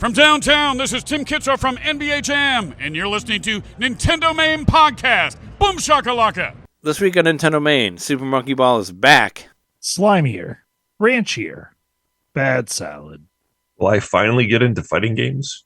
From downtown, this is Tim Kitzer from NBA Jam, and you're listening to NintenDomain Podcast. Boom shakalaka! This week on NintenDomain, Super Monkey Ball is back. Slimier, ranchier, bad salad. Will I finally get into fighting games?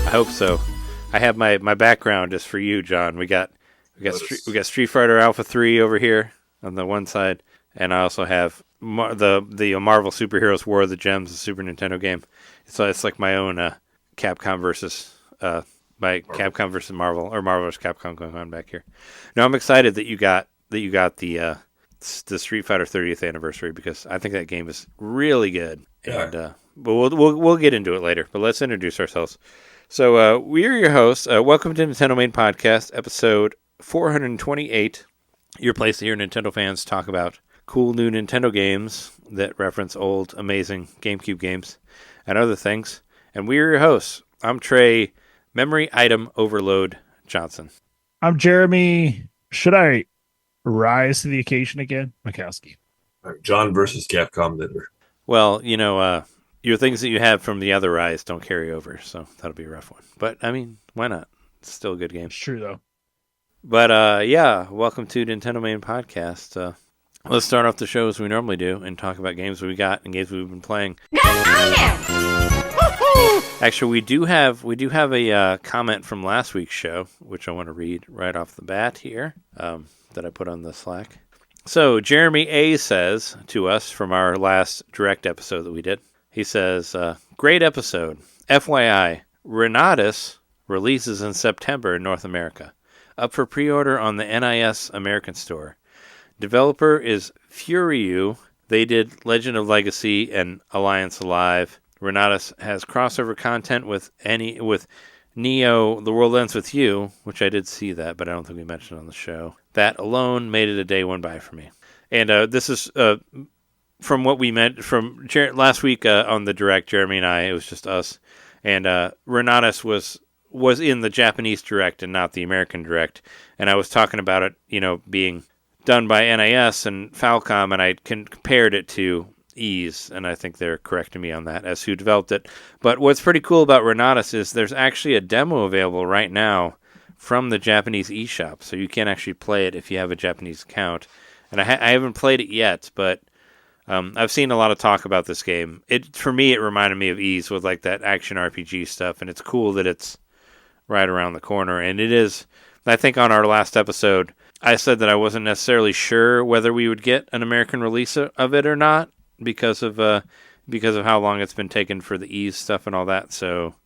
I hope so. I have my background is for you, John. We got Street Fighter Alpha 3 over here on the one side, and I also have the Marvel Superheroes War of the Gems, the Super Nintendo game. So it's like my own Capcom versus Capcom versus Marvel, or Marvel versus Capcom going on back here. No, I'm excited that you got the Street Fighter 30th anniversary, because I think that game is really good. Yeah. And but we'll get into it later. But let's introduce ourselves. So we are your hosts. Welcome to NintenDomain Podcast, episode 428. Your place to hear Nintendo fans talk about cool new Nintendo games that reference old, amazing GameCube games and other things. And we are your hosts. I'm Trey, Memory Item Overload Johnson. I'm Jeremy. Should I rise to the occasion again? Mikowski. John versus Capcom Knitter. Well, your things that you have from the other Rise don't carry over, so that'll be a rough one. But, I mean, why not? It's still a good game. It's true, though. But, yeah, welcome to NintenDomain Podcast. Let's start off the show as we normally do and talk about games we got and games we've been playing. Actually, we do have a comment from last week's show, which I want to read right off the bat here, that I put on the Slack. So, Jeremy A. says to us from our last direct episode that we did, he says, great episode. FYI, Renatus releases in September in North America. Up for pre-order on the NIS American Store. Developer is Furyu. They did Legend of Legacy and Alliance Alive. Renatus has crossover content with Neo, The World Ends With You, which I did see that, but I don't think we mentioned on the show. That alone made it a day one buy for me. And this is... from what we meant from last week on the Direct, Jeremy and I, it was just us. And Renatus was in the Japanese Direct and not the American Direct. And I was talking about it, being done by NIS and Falcom, and I compared it to Ys, and I think they're correcting me on that as who developed it. But what's pretty cool about Renatus is there's actually a demo available right now from the Japanese eShop, so you can actually play it if you have a Japanese account. And I haven't played it yet, but I've seen a lot of talk about this game. For me, it reminded me of Ys with like that action RPG stuff, and it's cool that it's right around the corner. And it is, I think on our last episode, I said that I wasn't necessarily sure whether we would get an American release of it or not because of how long it's been taken for the Ys stuff and all that. So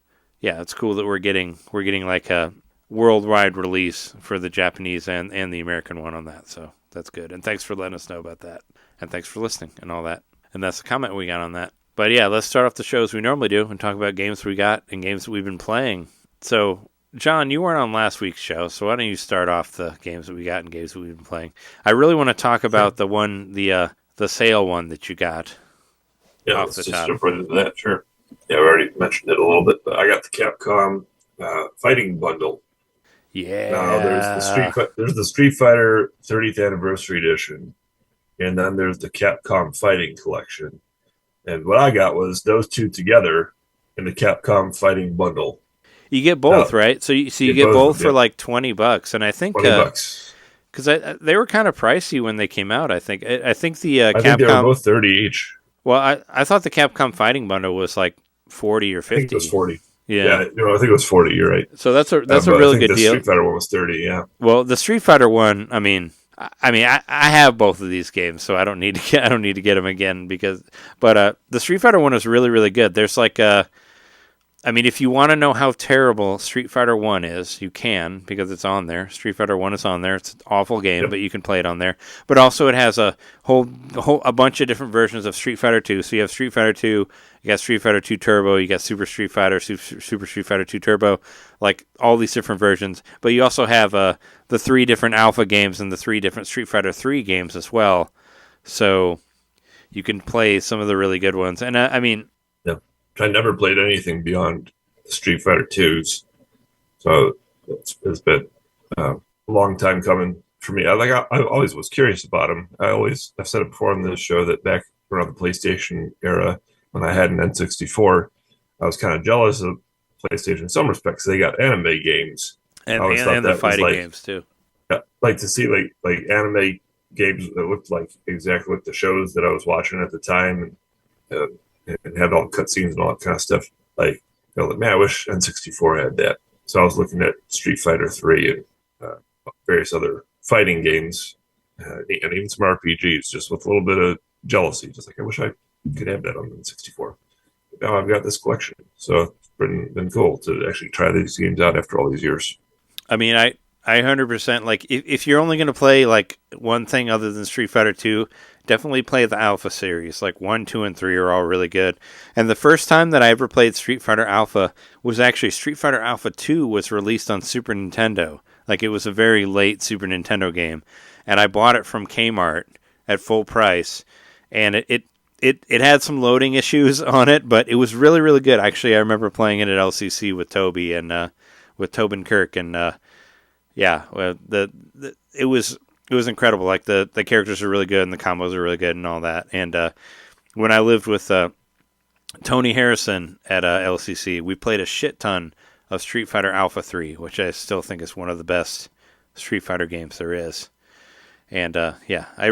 yeah, it's cool that we're getting like a worldwide release for the Japanese and the American one on that. So that's good. And thanks for letting us know about that. And thanks for listening and all that. And that's the comment we got on that. But yeah, let's start off the show as we normally do and talk about games we got and games that we've been playing. So, John, you weren't on last week's show, so why don't you start off the games that we got and games that we've been playing? I really want to talk about the sale one that you got. Yeah, off let's the just top. jump right into that, sure. Yeah, we already mentioned it a little bit, but I got the Capcom Fighting Bundle. Yeah. Now, there's the Street Fighter 30th Anniversary Edition. And then there's the Capcom Fighting Collection. And what I got was those two together in the Capcom Fighting Bundle. You get both, right? So you get both for like $20, and I think $20. Because they were kind of pricey when they came out. I think the I Capcom. think they were both 30 each. Well, I thought the Capcom Fighting Bundle was like 40 or 50. I think it was 40. Yeah, I think it was 40. You're right. So that's a really good deal. The Street Fighter one was 30. Yeah. Well, the Street Fighter one, I have both of these games, so I don't need to get them again but the Street Fighter one is really, really good. There's like I mean, if you want to know how terrible Street Fighter 1 is, you can, because it's on there. Street Fighter 1 is on there. It's an awful game, but you can play it on there. But also it has a bunch of different versions of Street Fighter 2. So you have Street Fighter 2, you got Street Fighter 2 Turbo, you got Super Street Fighter, Super Street Fighter 2 Turbo, like all these different versions. But you also have the 3 different Alpha games and the 3 different Street Fighter 3 games as well. So you can play some of the really good ones. And I mean... I never played anything beyond Street Fighter 2s, so it's been a long time coming for me. I always was curious about them. I've said it before on this show that back around the PlayStation era, when I had an N64, I was kind of jealous of PlayStation in some respects. They got anime games, and the fighting games too. Yeah, like to see like anime games that looked like exactly like the shows that I was watching at the time, and had all the cutscenes and all that kind of stuff. Like, man, I wish N64 had that. So I was looking at Street Fighter 3 and various other fighting games, and even some RPGs, just with a little bit of jealousy. Just like, I wish I could have that on N64. But now I've got this collection. So it's been cool to actually try these games out after all these years. I mean, I 100%, like, if you're only going to play, like, one thing other than Street Fighter 2, definitely play the Alpha series. Like, 1, 2, and 3 are all really good. And the first time that I ever played Street Fighter Alpha was actually Street Fighter Alpha 2 was released on Super Nintendo. Like, it was a very late Super Nintendo game. And I bought it from Kmart at full price. And it had some loading issues on it, but it was really, really good. Actually, I remember playing it at LCC with Toby and with Tobin Kirk, and yeah, it was incredible. Like the characters are really good and the combos are really good and all that. And when I lived with Tony Harrison at LCC, we played a shit ton of Street Fighter Alpha 3, which I still think is one of the best Street Fighter games there is. And yeah, I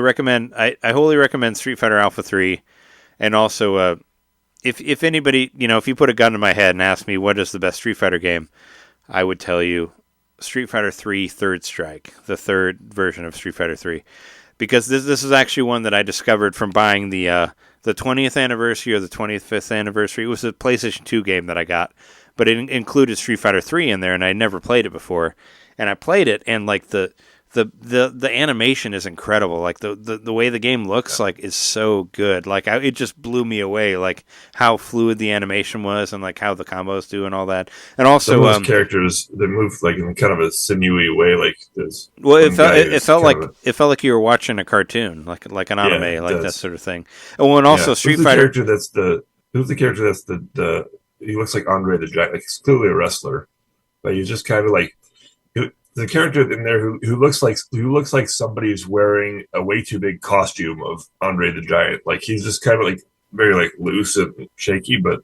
wholly recommend Street Fighter Alpha 3. And also, if anybody, if you put a gun to my head and ask me what is the best Street Fighter game, I would tell you Street Fighter 3 Third Strike, the third version of Street Fighter 3. Because this is actually one that I discovered from buying the 20th anniversary or the 25th anniversary. It was a PlayStation 2 game that I got, but it included Street Fighter 3 in there, and I never played it before. And I played it, and like the animation is incredible. Like the way the game looks like is so good. Like it just blew me away. Like how fluid the animation was, and like how the combos do, and all that. And also, some of those characters, they move like in kind of a sinewy way. Like this. Well, it felt like you were watching a cartoon, like an anime, like that sort of thing. And also Street Fighter. Who's the character that's the he looks like Andre the Giant. Like he's clearly a wrestler, but he's just kind of like. The character in there who looks like somebody who's wearing a way too big costume of Andre the Giant. Like he's just kind of like very like loose and shaky, but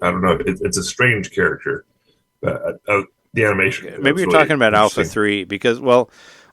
I don't know. It's a strange character. The animation. Maybe you're talking about Alpha 3 because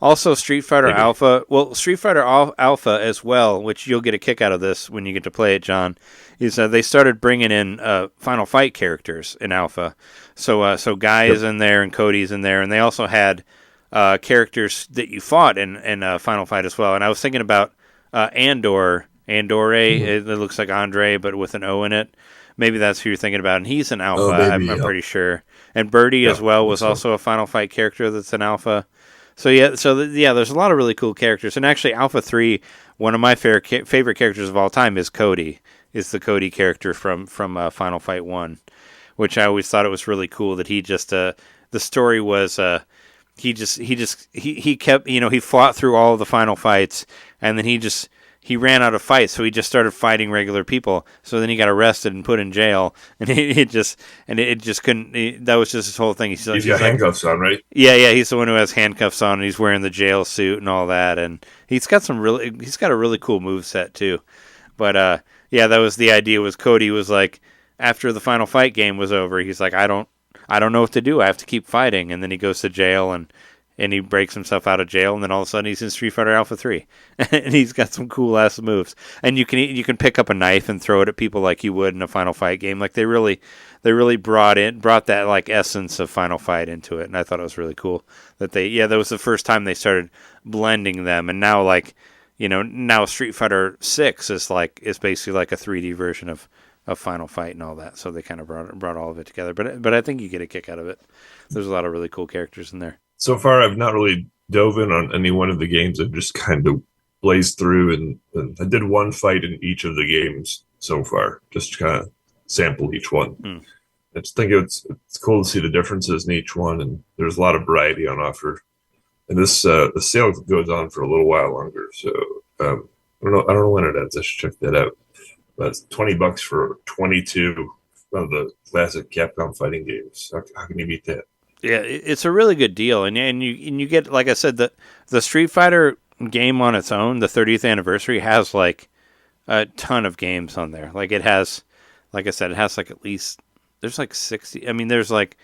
also Street Fighter Alpha. Well, Street Fighter Alpha as well, which you'll get a kick out of this when you get to play it, John. Is they started bringing in Final Fight characters in Alpha. So Guy is in there and Cody's in there, and they also had characters that you fought in Final Fight as well. And I was thinking about Andore. It looks like Andre, but with an O in it. Maybe that's who you're thinking about, and he's an Alpha. I'm pretty sure. And Birdie as well was also a Final Fight character that's an Alpha. So there's a lot of really cool characters. And actually, Alpha 3, one of my favorite characters of all time is Cody. Is the Cody character from Final Fight 1, which I always thought it was really cool that he just the story was he kept he fought through all of the final fights, and then he ran out of fights, so he just started fighting regular people. So then he got arrested and put in jail, and it just couldn't. That was just his whole thing. He's got handcuffs on, right? Yeah. He's the one who has handcuffs on, and he's wearing the jail suit and all that, and he's got a really cool moveset too. But yeah, that was the idea. Was Cody was like, after the final fight game was over, he's like, I don't know what to do. I have to keep fighting, and then he goes to jail and he breaks himself out of jail, and then all of a sudden he's in Street Fighter Alpha 3, and he's got some cool ass moves. And you can pick up a knife and throw it at people like you would in a Final Fight game. Like they really brought that like essence of Final Fight into it, and I thought it was really cool that that was the first time they started blending them, and now now Street Fighter 6 is basically like a 3D version of Final Fight and all that. So they kind of brought all of it together. But I think you get a kick out of it. There's a lot of really cool characters in there. So far, I've not really dove in on any one of the games. I've just kind of blazed through, and I did one fight in each of the games so far, just to kind of sample each one. I just think it's cool to see the differences in each one, and there's a lot of variety on offer. And this the sale goes on for a little while longer, so I don't know when it ends. I should check that out. But it's $20 for 22 of the classic Capcom fighting games. How can you beat that? Yeah, it's a really good deal, and you get, like I said, the Street Fighter game on its own. The 30th anniversary has like a ton of games on there. Like it has, like I said, it has like at least there's like 60. I mean, there's like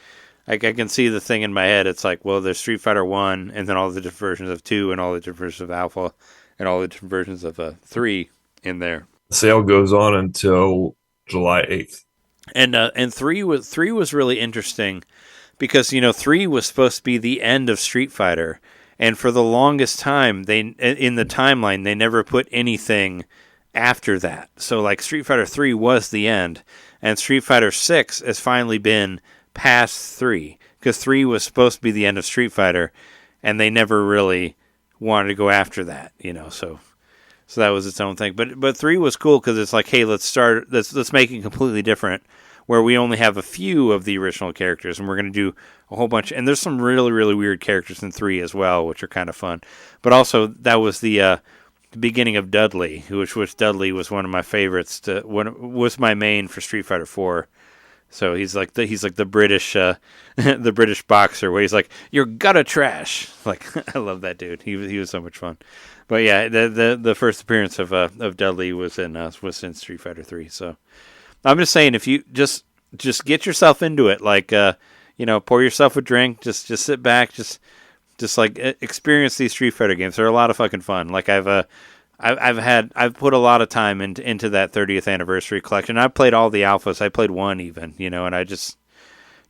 I can see the thing in my head. It's like, well, there's Street Fighter 1, and then all the different versions of 2, and all the different versions of Alpha, and all the different versions of 3 in there. The sale goes on until July 8th. And 3 was really interesting because 3 was supposed to be the end of Street Fighter, and for the longest time in the timeline they never put anything after that. So like Street Fighter 3 was the end, and Street Fighter 6 has finally been past 3 because 3 was supposed to be the end of Street Fighter, and they never really wanted to go after that. So that was its own thing. But 3 was cool because it's like, hey, let's make it completely different, where we only have a few of the original characters, and we're going to do a whole bunch. And there's some really, really weird characters in 3 as well, which are kind of fun. But also, that was the beginning of Dudley, which Dudley was one of my favorites. Was my main for Street Fighter 4. So he's like the British the British boxer, where he's like, "You're gutter trash." Like, I love that dude. He was so much fun. But yeah, the first appearance of Dudley was in Street Fighter 3. So I'm just saying, if you just get yourself into it, like pour yourself a drink, just sit back, just like experience these Street Fighter games. They're a lot of fucking fun. Like I've put a lot of time into that 30th anniversary collection. I've played all the alphas. I played 1 even, and I just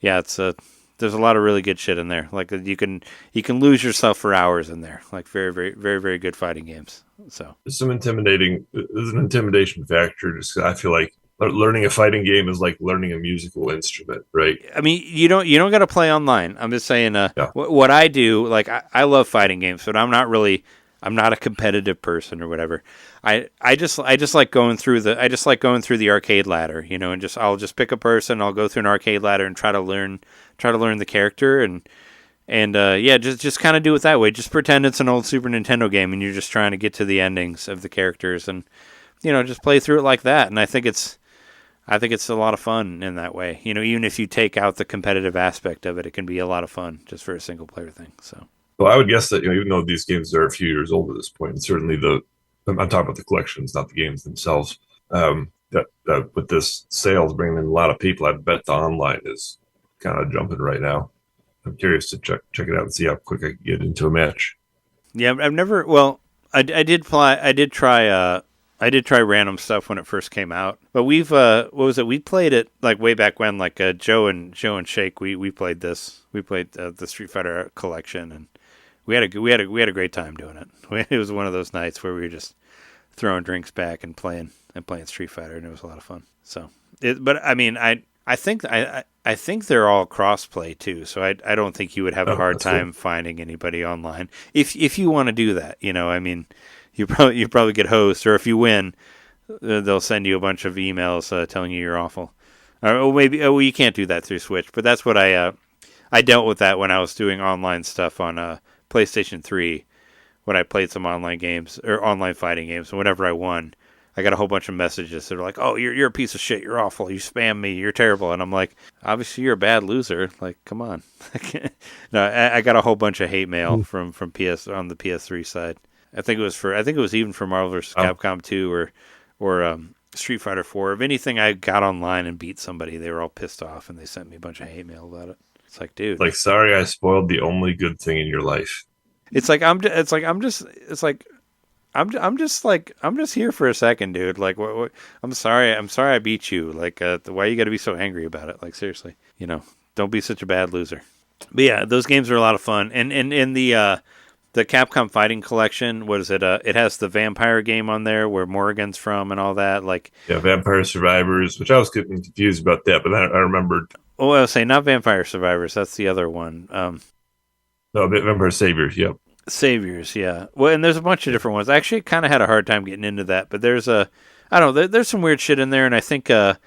there's a lot of really good shit in there. Like you can lose yourself for hours in there. Like very, very, very, very good fighting games. So there's an intimidation factor. Just I feel like learning a fighting game is like learning a musical instrument, right? I mean, you don't got to play online. I'm just saying. What I do, like I love fighting games, but I'm not a competitive person or whatever. I just like going through the arcade ladder, and I'll just pick a person, I'll go through an arcade ladder and try to learn the character and just kind of do it that way. Just pretend it's an old Super Nintendo game and you're just trying to get to the endings of the characters and just play through it like that. And I think it's a lot of fun in that way. Even if you take out the competitive aspect of it, it can be a lot of fun just for a single player thing. So. Well, I would guess that even though these games are a few years old at this point, and certainly I'm talking about the collections, not the games themselves. That with this sales bringing in a lot of people, I bet the online is kind of jumping right now. I'm curious to check it out and see how quick I can get into a match. Yeah, I've never. Well, I did try random stuff when it first came out, but we've what was it? We played it like way back when, like Joe and Shake. We played this. We played the Street Fighter collection, and we had a great time doing it. It was one of those nights where we were just throwing drinks back and playing Street Fighter, and it was a lot of fun. So, but I mean, I think they're all cross-play too, so I don't think you would have a hard time finding anybody online if you want to do that. I mean, you probably get host, or if you win, they'll send you a bunch of emails telling you you're awful. Or maybe you can't do that through Switch, but that's what I dealt with that when I was doing online stuff on PlayStation 3. When I played some online games or online fighting games, and whenever I won, I got a whole bunch of messages that are like, "Oh, you're a piece of shit. You're awful. You spam me. You're terrible." And I'm like, "Obviously, you're a bad loser. Like, come on." No, I got a whole bunch of hate mail from PS on the PS3 side. I think it was even for Marvel vs. Capcom 2 or Street Fighter 4. If anything, I got online and beat somebody, they were all pissed off and they sent me a bunch of hate mail about it. It's like, dude, like, sorry, I spoiled the only good thing in your life. I'm just here for a second, dude. Like, what I'm sorry I beat you. Like, why you got to be so angry about it? Like, seriously, don't be such a bad loser. But yeah, those games are a lot of fun, and The Capcom Fighting Collection, what is it? It has the vampire game on there where Morrigan's from and all that. Like, Yeah, Vampire Survivors, which I was getting confused about that, but then I remembered. oh, I was saying not Vampire Survivors. That's the other one. No, Vampire Saviors, yep. Saviors, yeah. Well, and there's a bunch of different ones. I actually kind of had a hard time getting into that, but there's I don't know, there's some weird shit in there, and I think the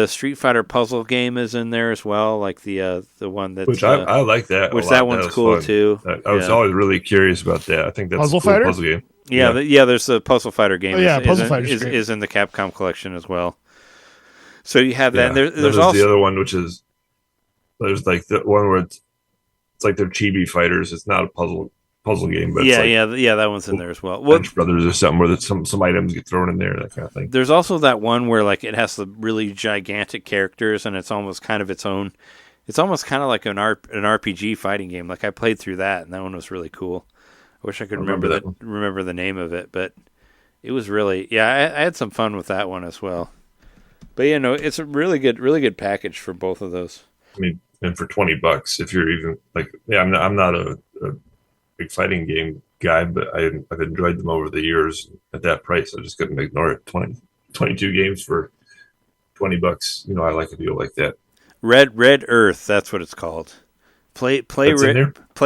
Street Fighter puzzle game is in there as well, like the one that's Which I like that. which a lot. that one's cool fun. too. I was always really curious about that. I think that's Puzzle a cool Fighter? puzzle game. Yeah, there's the Puzzle Fighter game. Oh, yeah, Puzzle is, Fighter's is, great. is in the Capcom collection as well. So you have that. Yeah. And there's also the other one, which is there's like the one where it's like they're chibi fighters. It's not a puzzle game, but that one's in there as well. Bunch Brothers or something where some items get thrown in there, that kind of thing. There's also that one where like it has the really gigantic characters and it's almost kind of its own. It's almost kind of like an RPG fighting game. Like I played through that, and that one was really cool. I wish I could remember the name of it, but it was really I had some fun with that one as well. But it's a really good package for both of those. I mean, and for $20, if you're even like, I'm not a big fighting game guy, but I've enjoyed them over the years at that price. I just couldn't ignore it. 22 games for $20. I like a deal like that. Red Earth, that's what it's called. Play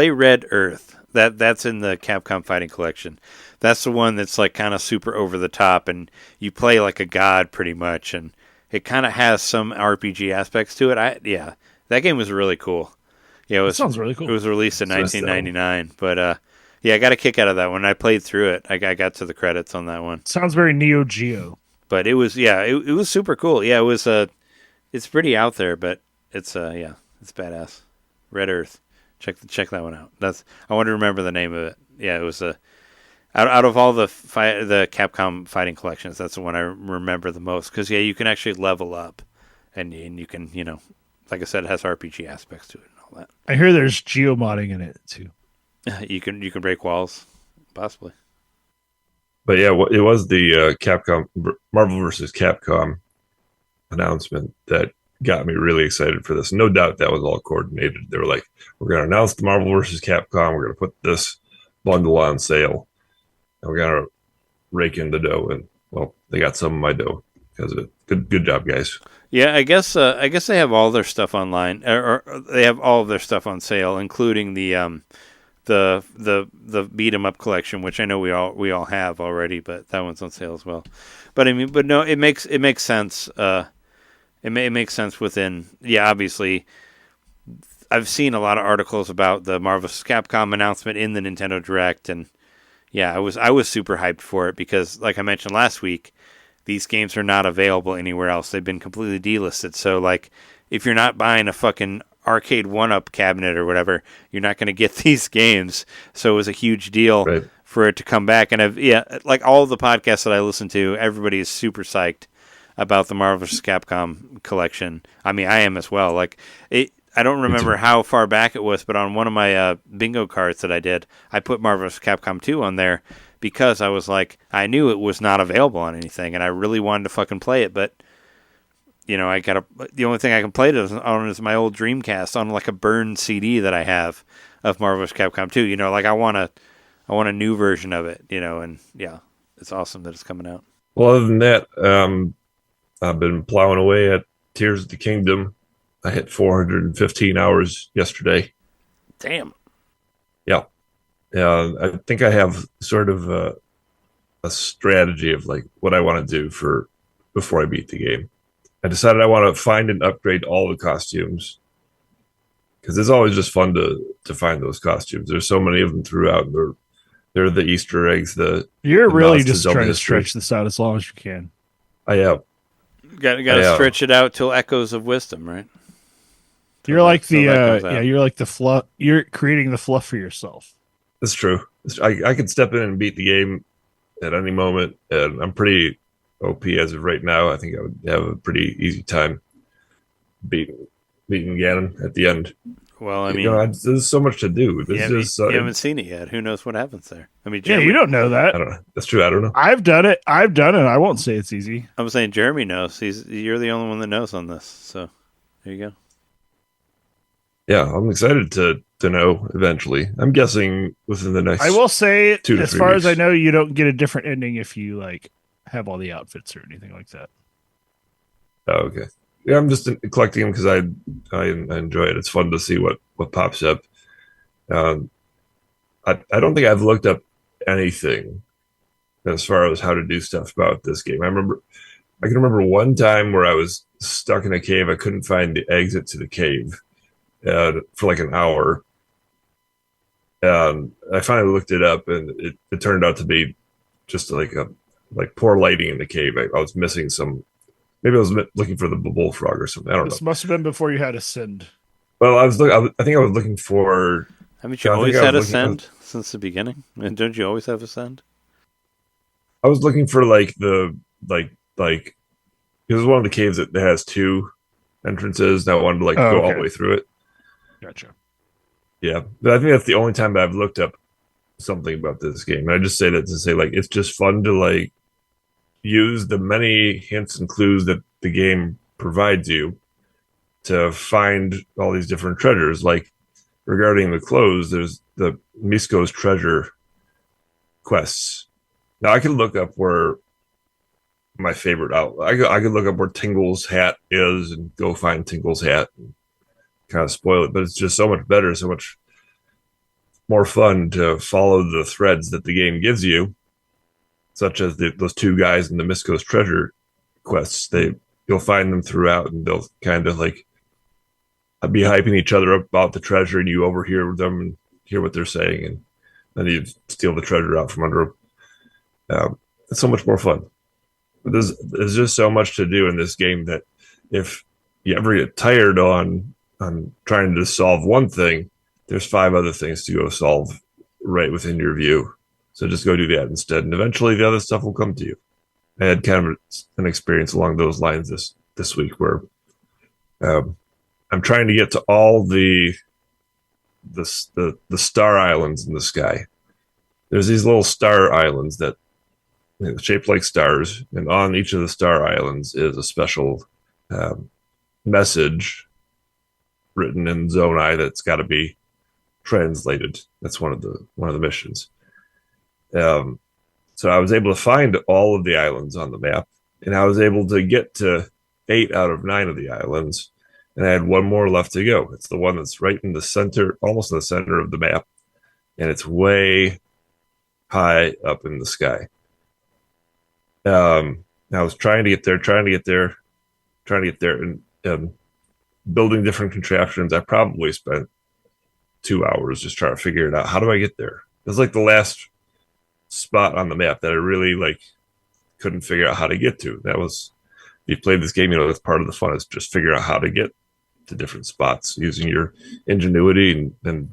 Red Earth. That's in the Capcom Fighting Collection. That's the one that's like kind of super over the top, and you play like a god pretty much, and it kind of has some RPG aspects to it. That game was really cool. Yeah, it sounds really cool. It was released in 1999, but I got a kick out of that one. I played through it. I got to the credits on that one. Sounds very Neo Geo. But it was it was super cool. Yeah, it was it's pretty out there, but it's it's badass. Red Earth. Check that one out. I want to remember the name of it. Yeah, it was out of all the Capcom Fighting Collections, that's the one I remember the most because you can actually level up, and you can like I said, it has RPG aspects to it and all that. I hear there's geomodding in it too. You can break walls, possibly. But yeah, it was the Capcom Marvel vs. Capcom announcement that got me really excited for this. No doubt that was all coordinated. They were like, we're going to announce the Marvel vs. Capcom. We're going to put this bundle on sale, and we're going to rake in the dough. And well, they got some of my dough because of it. Good job, guys. Yeah, I guess they have all their stuff online, or they have all of their stuff on sale, including the beat 'em up collection, which I know we all have already, but that one's on sale as well. But no, it makes sense. It makes sense within. Yeah, obviously, I've seen a lot of articles about the Marvel vs. Capcom announcement in the Nintendo Direct, and yeah, I was super hyped for it because, like I mentioned last week, these games are not available anywhere else. They've been completely delisted. So, like, if you're not buying a fucking arcade 1-up cabinet or whatever, you're not going to get these games. So it was a huge deal for it to come back. And like all of the podcasts that I listen to, everybody is super psyched about the Marvel vs. Capcom collection. I mean, I am as well. Like, I don't remember how far back it was, but on one of my bingo cards that I did, I put Marvel vs. Capcom 2 on there because I was like, I knew it was not available on anything, and I really wanted to fucking play it, but the only thing I can play it on is my old Dreamcast on like a burned CD that I have of Marvel vs. Capcom 2. Like I want a new version of it, and yeah, it's awesome that it's coming out. Well, other than that, I've been plowing away at Tears of the Kingdom. I hit 415 hours yesterday. Damn. Yeah. I think I have sort of a strategy of like what I want to do before I beat the game. I decided I want to find and upgrade all the costumes because it's always just fun to find those costumes. There's so many of them throughout. They're the Easter eggs. You're really just trying to stretch this out as long as you can. I am. Got to stretch it out till Echoes of Wisdom, right? You're like you're like the fluff. You're creating the fluff for yourself. That's true. I could step in and beat the game at any moment, and I'm pretty OP as of right now. I think I would have a pretty easy time beating Ganon at the end. Well, I mean, there's so much to do. You haven't seen it yet. Who knows what happens there? I mean, you don't know that. I don't know. That's true. I don't know. I've done it. I won't say it's easy. I'm saying Jeremy knows. You're the only one that knows on this. So there you go. Yeah, I'm excited to to know eventually. I'm guessing within the next. I will say, 2 to as 3 far as I weeks. know, you don't get a different ending if you like have all the outfits or anything like that. Oh, okay. Yeah, I'm just collecting them because I enjoy it. It's fun to see what pops up. Um, I don't think I've looked up anything as far as how to do stuff about this game. I can remember one time where I was stuck in a cave. I couldn't find the exit to the cave for like an hour. I finally looked it up, and it turned out to be just like poor lighting in the cave. I was missing some. Maybe I was looking for the bullfrog or something. I don't know. This must have been before you had Ascend. Well, I think I was looking for. Haven't you I think always I was had looking. Ascend since the beginning? And don't you always have Ascend? I was looking for like like it was one of the caves that has 2 entrances. And I wanted to like Oh, go all okay. the way through it. Gotcha. Yeah, but I think that's the only time that I've looked up something about this game. And I just say that to say like it's just fun to like use the many hints and clues that the game provides you to find all these different treasures. Like regarding the clothes, there's the Misko's treasure quests. Now I could look up where my favorite outlet. I could look up where Tingle's hat is and go find Tingle's hat and kind of spoil it. But it's just so much better, so much more fun to follow the threads that the game gives you, such as those 2 guys in the Misko's treasure quests. You'll find them throughout, and they'll kind of like be hyping each other up about the treasure, and you overhear them and hear what they're saying, and then you steal the treasure out from under them. It's so much more fun. There's just so much to do in this game that if you ever get tired on trying to solve one thing, there's 5 other things to go solve right within your view. So just go do that instead, and eventually the other stuff will come to you. I had kind of an experience along those lines this week where I'm trying to get to all the star islands in the sky. There's these little star islands that shaped like stars, and on each of the star islands is a special message written in Zonai that's got to be translated. That's one of the missions. So I was able to find all of the islands on the map, and I was able to get to 8 out of 9 of the islands, and I had 1 more left to go. It's the one that's right in the center, almost in the center of the map, and it's way high up in the sky. I was trying to get there, and building different contraptions. I probably spent 2 hours just trying to figure it out. How do I get there? It was like the last spot on the map that I really like couldn't figure out how to get to. That was, if you played this game, that's part of the fun, is just figure out how to get to different spots using your ingenuity and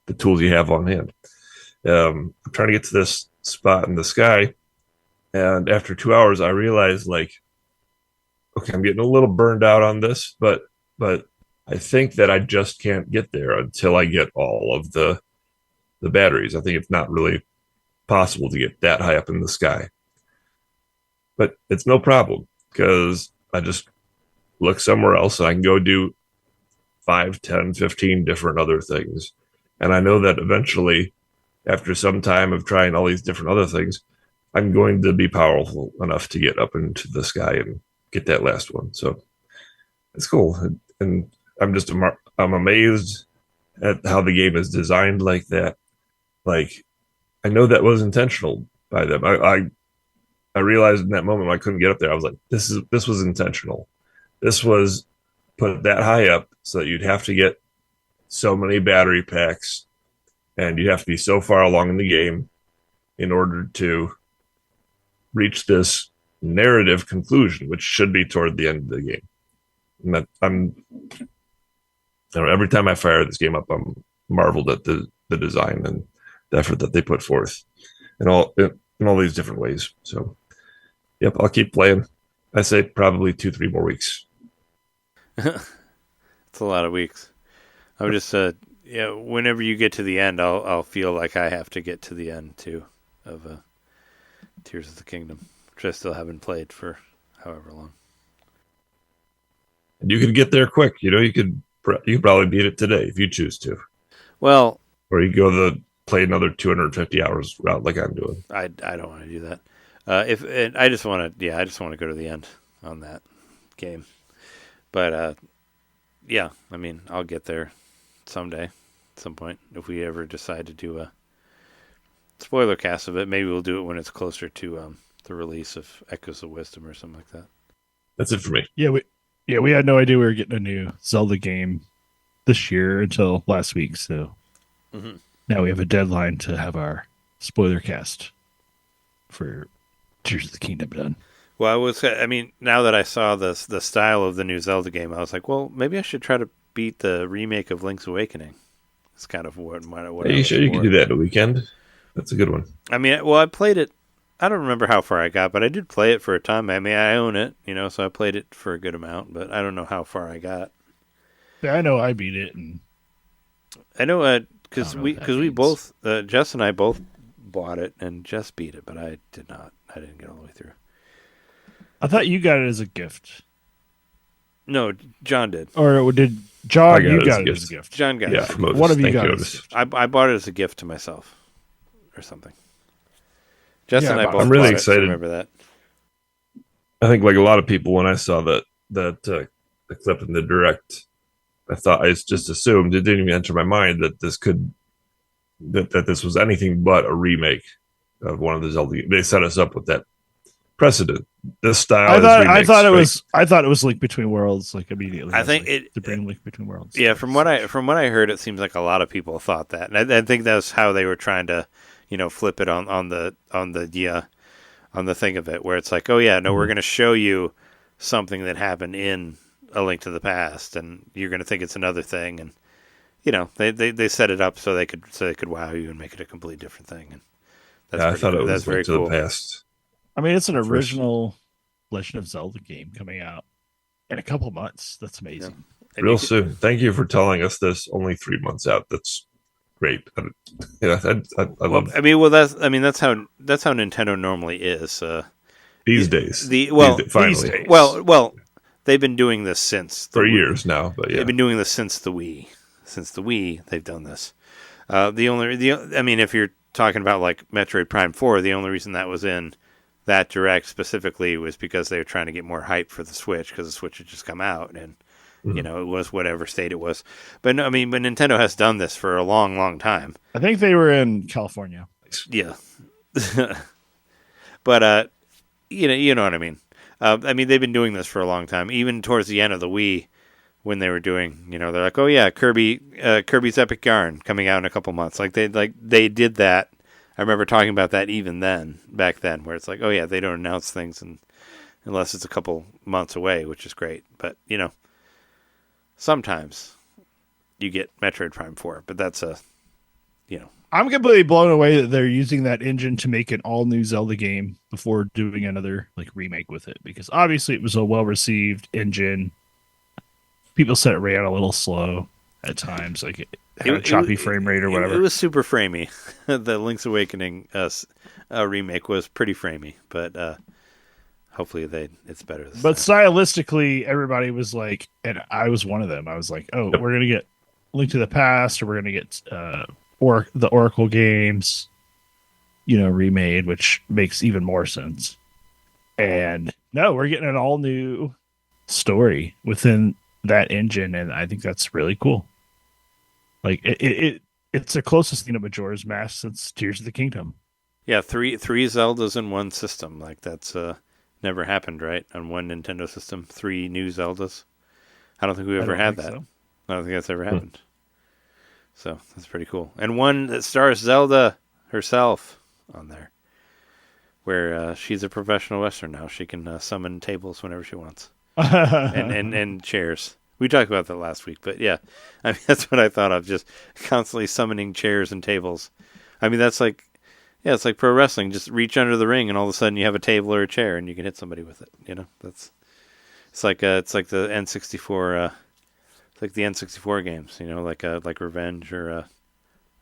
the tools you have on hand. I'm trying to get to this spot in the sky, and after 2 hours, I realized like, okay, I'm getting a little burned out on this, but I think that I just can't get there until I get all of the batteries. I think it's not really possible to get that high up in the sky. But it's no problem, because I just look somewhere else and I can go do 5, 10, 15 different other things. And I know that eventually, after some time of trying all these different other things, I'm going to be powerful enough to get up into the sky and get that last one. So it's cool. And I'm amazed at how the game is designed like that. Like, I know that was intentional by them. I realized in that moment when I couldn't get up there, I was like, this was intentional. This was put that high up so that you'd have to get so many battery packs, and you'd have to be so far along in the game in order to reach this narrative conclusion, which should be toward the end of the game. And every time I fire this game up, I'm marveled at the design and the effort that they put forth in all these different ways. So, yep, I'll keep playing. I say probably 2-3 more weeks. It's a lot of weeks. I'm just whenever you get to the end, I'll feel like I have to get to the end too of Tears of the Kingdom, which I still haven't played for however long. And you could get there quick. You could probably beat it today if you choose to. Well, or you go play another 250 hours route like I'm doing. I don't want to do that. I just want to go to the end on that game. But yeah, I mean, I'll get there someday, at some point, if we ever decide to do a spoiler cast of it. Maybe we'll do it when it's closer to the release of Echoes of Wisdom or something like that. That's it for me. We had no idea we were getting a new Zelda game this year until last week. So now we have a deadline to have our spoiler cast for Tears of the Kingdom done. Well, now that I saw the style of the new Zelda game, I was like, well, maybe I should try to beat the remake of Link's Awakening. It's kind of what Hey, you sure you can do that in a weekend? That's a good one. I mean, well, I played it. I don't remember how far I got, but I did play it for a time. I mean, I own it, so I played it for a good amount, but I don't know how far I got. Yeah, I know I beat it, and I know because I don't know we what that because we means. both Jess and I both bought it, and Jess beat it, but I did not. I didn't get all the way through. I thought you got it as a gift. No, John did. Or did I John? got You it got it as a gift. John got Yeah, it. from Otis. One of you Thank got you, it. Otis. I bought it as a gift to myself, or something. Jess Yeah, and I but both. I'm really bought it, excited. so remember that? I think like a lot of people, when I saw the clip in the direct, I just assumed, it didn't even enter my mind that this was anything but a remake of one of the Zelda. They set us up with that precedent. This style. I thought it right? was Link Between Worlds, like immediately. I think to bring Link Between Worlds. Yeah, from what I heard, it seems like a lot of people thought that, and I think that's how they were trying to, flip it on the thing of it, where it's like, oh yeah, no, we're going to show you something that happened in A Link to the Past, and you're going to think it's another thing, and they set it up so they could wow you and make it a completely different thing, and I thought it was that's very Link to cool. the Past. I mean, it's an original Legend of Zelda game coming out in a couple months. That's amazing. And Real soon. Thank you for telling us this. Only 3 months out. That's great. I love. that's how Nintendo normally is. These days. Finally. Well, they've been doing this since for years now, but yeah, they've been doing this since the Wii. Since the Wii, they've done this. If you're talking about like Metroid Prime 4, the only reason that was in that direct specifically was because they were trying to get more hype for the Switch, because the Switch had just come out, and it was whatever state it was. But no, but Nintendo has done this for a long, long time. I think they were in California. Yeah, but you know what I mean. They've been doing this for a long time. Even towards the end of the Wii, when they were doing, they're like, oh yeah, Kirby's Epic Yarn coming out in a couple months. They did that. I remember talking about that even back then, where it's like, oh yeah, they don't announce things unless it's a couple months away, which is great. But sometimes you get Metroid Prime 4, but that's I'm completely blown away that they're using that engine to make an all new Zelda game before doing another remake with it, because obviously it was a well received engine. People said it ran a little slow at times, like it had a choppy frame rate or whatever. It was super framey. The Link's Awakening remake was pretty framey, but hopefully it's better this But time. stylistically, everybody was like, and I was one of them. I was like, oh, we're gonna get Link to the Past, or we're gonna get the Oracle games, remade, which makes even more sense. And no, we're getting an all new story within that engine, and I think that's really cool. Like it's the closest thing to Majora's Mask since Tears of the Kingdom. Yeah, three Zeldas in one system. Like that's never happened, right? On one Nintendo system, 3 new Zeldas. I don't think we've ever had that. So. I don't think that's ever happened. So that's pretty cool. And one that stars Zelda herself on there, where she's a professional wrestler now. She can summon tables whenever she wants, and chairs. We talked about that last week, but yeah, that's what I thought of. Just constantly summoning chairs and tables. That's like, it's like pro wrestling. Just reach under the ring, and all of a sudden you have a table or a chair, and you can hit somebody with it. It's like the N64. It's like the N64 games, like Revenge or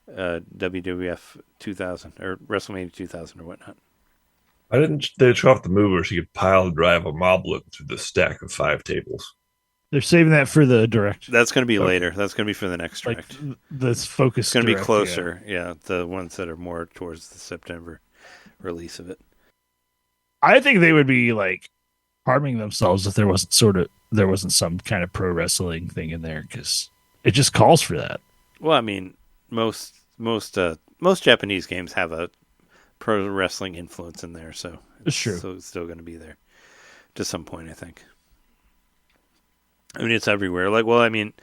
WWF 2000 or WrestleMania 2000 or whatnot. Why didn't they show off the move where she could pile drive a moblin through the stack of 5 tables? They're saving that for the direct. That's going to be later. That's going to be for the next Like direct. this focus. It's going to be direct, closer. Yeah, the ones that are more towards the September release of it. I think they would be like harming themselves if there wasn't some kind of pro wrestling thing in there, because it just calls for that. Well, I mean, most Japanese games have a pro wrestling influence in there, so It's true. So it's still going to be there to some point, I think. I mean, it's everywhere. Like, well, I mean,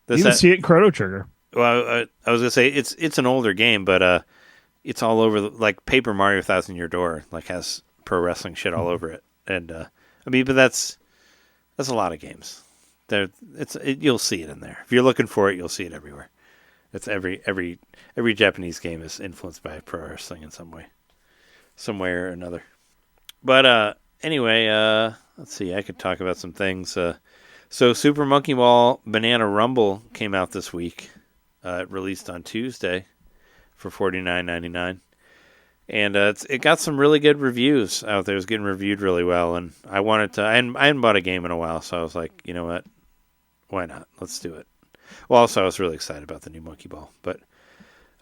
You even see it in Chrono Trigger. Well, I was gonna say it's an older game, but it's all over. Like Paper Mario Thousand Year Door, like has pro wrestling shit all over it, and I mean, but that's a lot of games. You'll see it in there if you're looking for it. You'll see it everywhere. It's every Japanese game is influenced by pro wrestling in some way or another. But anyway, let's see. I could talk about some things. So Super Monkey Ball Banana Rumble came out this week. It released on Tuesday for $49.99. And it got some really good reviews out there. It was getting reviewed really well. And I hadn't bought a game in a while, so I was like, you know what? Why not? Let's do it. Well, also, I was really excited about the new Monkey Ball. But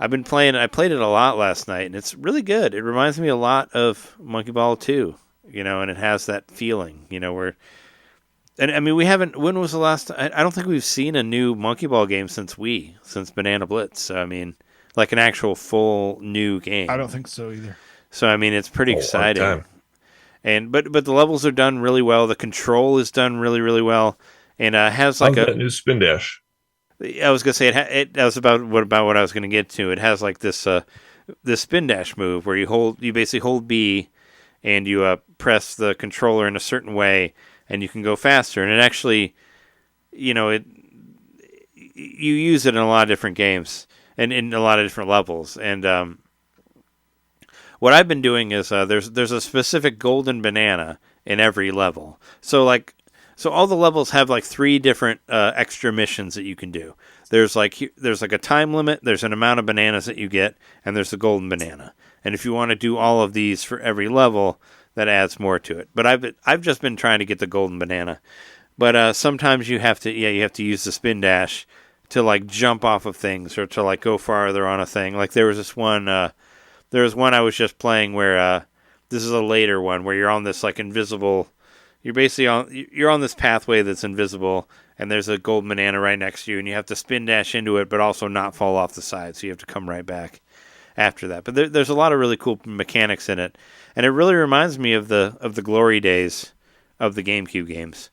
I played it a lot last night, and it's really good. It reminds me a lot of Monkey Ball 2, and it has that feeling, where... And I mean, when was the last time? I don't think we've seen a new Monkey Ball game since Banana Blitz. So, I mean, like an actual full new game. I don't think so either. So, I mean, it's pretty exciting. And but the levels are done really well. The control is done really, really well. And has like that new spin dash. I was gonna say that was about what I was gonna get to. It has like this spin dash move where you basically hold B and you press the controller in a certain way. And you can go faster, and it actually, you use it in a lot of different games and in a lot of different levels. And what I've been doing is there's a specific golden banana in every level. So all the levels have like 3 different extra missions that you can do. There's like a time limit. There's an amount of bananas that you get, and there's the golden banana. And if you want to do all of these for every level, that adds more to it. But I've just been trying to get the golden banana. But sometimes you have to use the spin dash to like jump off of things or to like go farther on a thing. Like there was one I was just playing where this is a later one where you're on this like invisible. You're on this pathway that's invisible, and there's a golden banana right next to you, and you have to spin dash into it, but also not fall off the side. So you have to come right back after that. But there's a lot of really cool mechanics in it. And it really reminds me of the glory days of the GameCube games.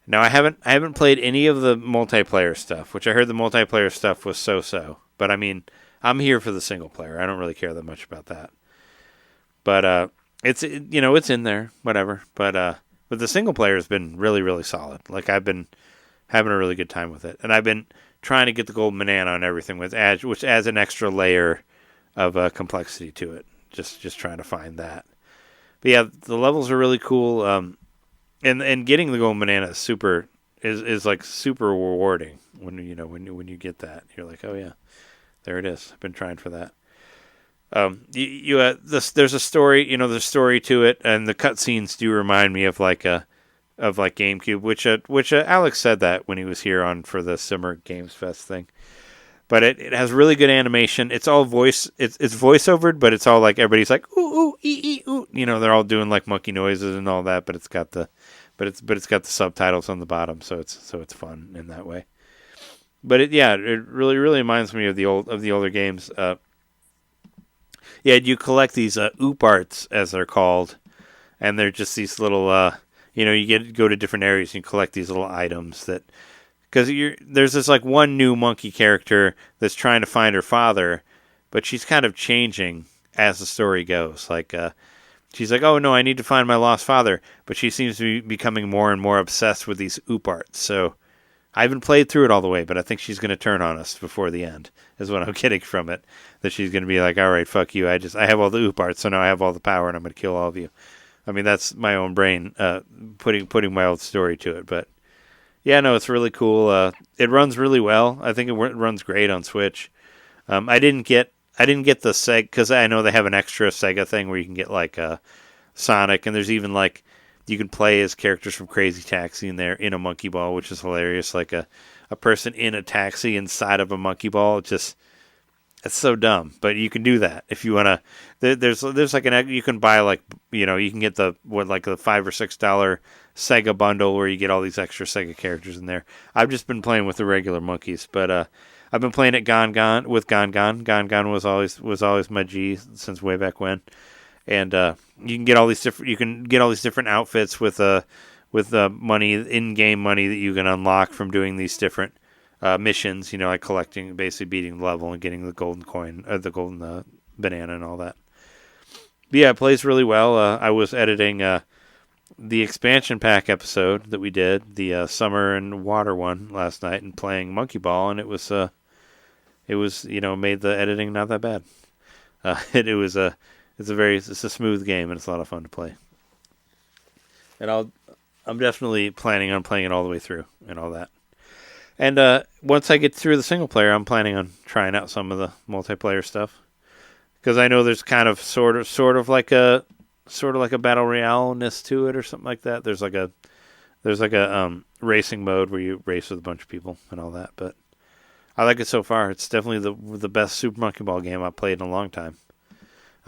Now I haven't played any of the multiplayer stuff, which I heard the multiplayer stuff was so. But I mean, I'm here for the single player. I don't really care that much about that. But it's in there, whatever. But the single player has been really, really solid. Like I've been having a really good time with it, and I've been trying to get the golden banana on everything, which adds an extra layer of complexity to it. Just trying to find that. But yeah, the levels are really cool, and getting the golden banana is super rewarding when you get that. You're like, oh yeah, there it is. I've been trying for that. There's a story, there's a story to it, and the cutscenes do remind me of GameCube, which Alex said that when he was here for the Summer Games Fest thing. But it has really good animation. It's all it's voiceovered, but it's all like everybody's like ooh ooh ee ooh. They're all doing like monkey noises and all that. But it's got the subtitles on the bottom, so it's fun in that way. But it really reminds me of the older games. You collect these oop arts as they're called, and they're just these little you go to different areas and you collect these little items that. Because there's this like one new monkey character that's trying to find her father, but she's kind of changing as the story goes. Like she's like, oh no, I need to find my lost father, but she seems to be becoming more and more obsessed with these oop arts. So I haven't played through it all the way, but I think she's going to turn on us before the end. Is what I'm getting from it. That she's going to be like, all right, fuck you. I have all the oop arts, so now I have all the power, and I'm going to kill all of you. I mean, that's my own brain putting my old story to it, but. Yeah, no, it's really cool. It runs really well. I think it runs great on Switch. I didn't get the Sega because I know they have an extra Sega thing where you can get like Sonic, and there's You can play as characters from Crazy Taxi in there in a monkey ball, which is hilarious. Like a person in a taxi inside of a monkey ball. It's so dumb, but you can do that if you want to. There's like you can buy like, you can get the $5 or $6 Sega bundle where you get all these extra Sega characters in there. I've just been playing with the regular monkeys, but I've been playing it with Gon Gon. Gon Gon was always my G since way back when, and you can get all these different outfits with money, in-game money that you can unlock from doing these different missions, like collecting, basically beating the level and getting the golden coin, or the golden banana and all that. But yeah, it plays really well. I was editing the expansion pack episode that we did, the summer and water one last night, and playing Monkey Ball, and it was made the editing not that bad. It's a smooth game, and it's a lot of fun to play. And I'm definitely planning on playing it all the way through and all that. And once I get through the single player, I'm planning on trying out some of the multiplayer stuff, because I know there's kind of sort of like a battle royale-ness to it or something like that. There's like a racing mode where you race with a bunch of people and all that. But I like it so far. It's definitely the best Super Monkey Ball game I've played in a long time.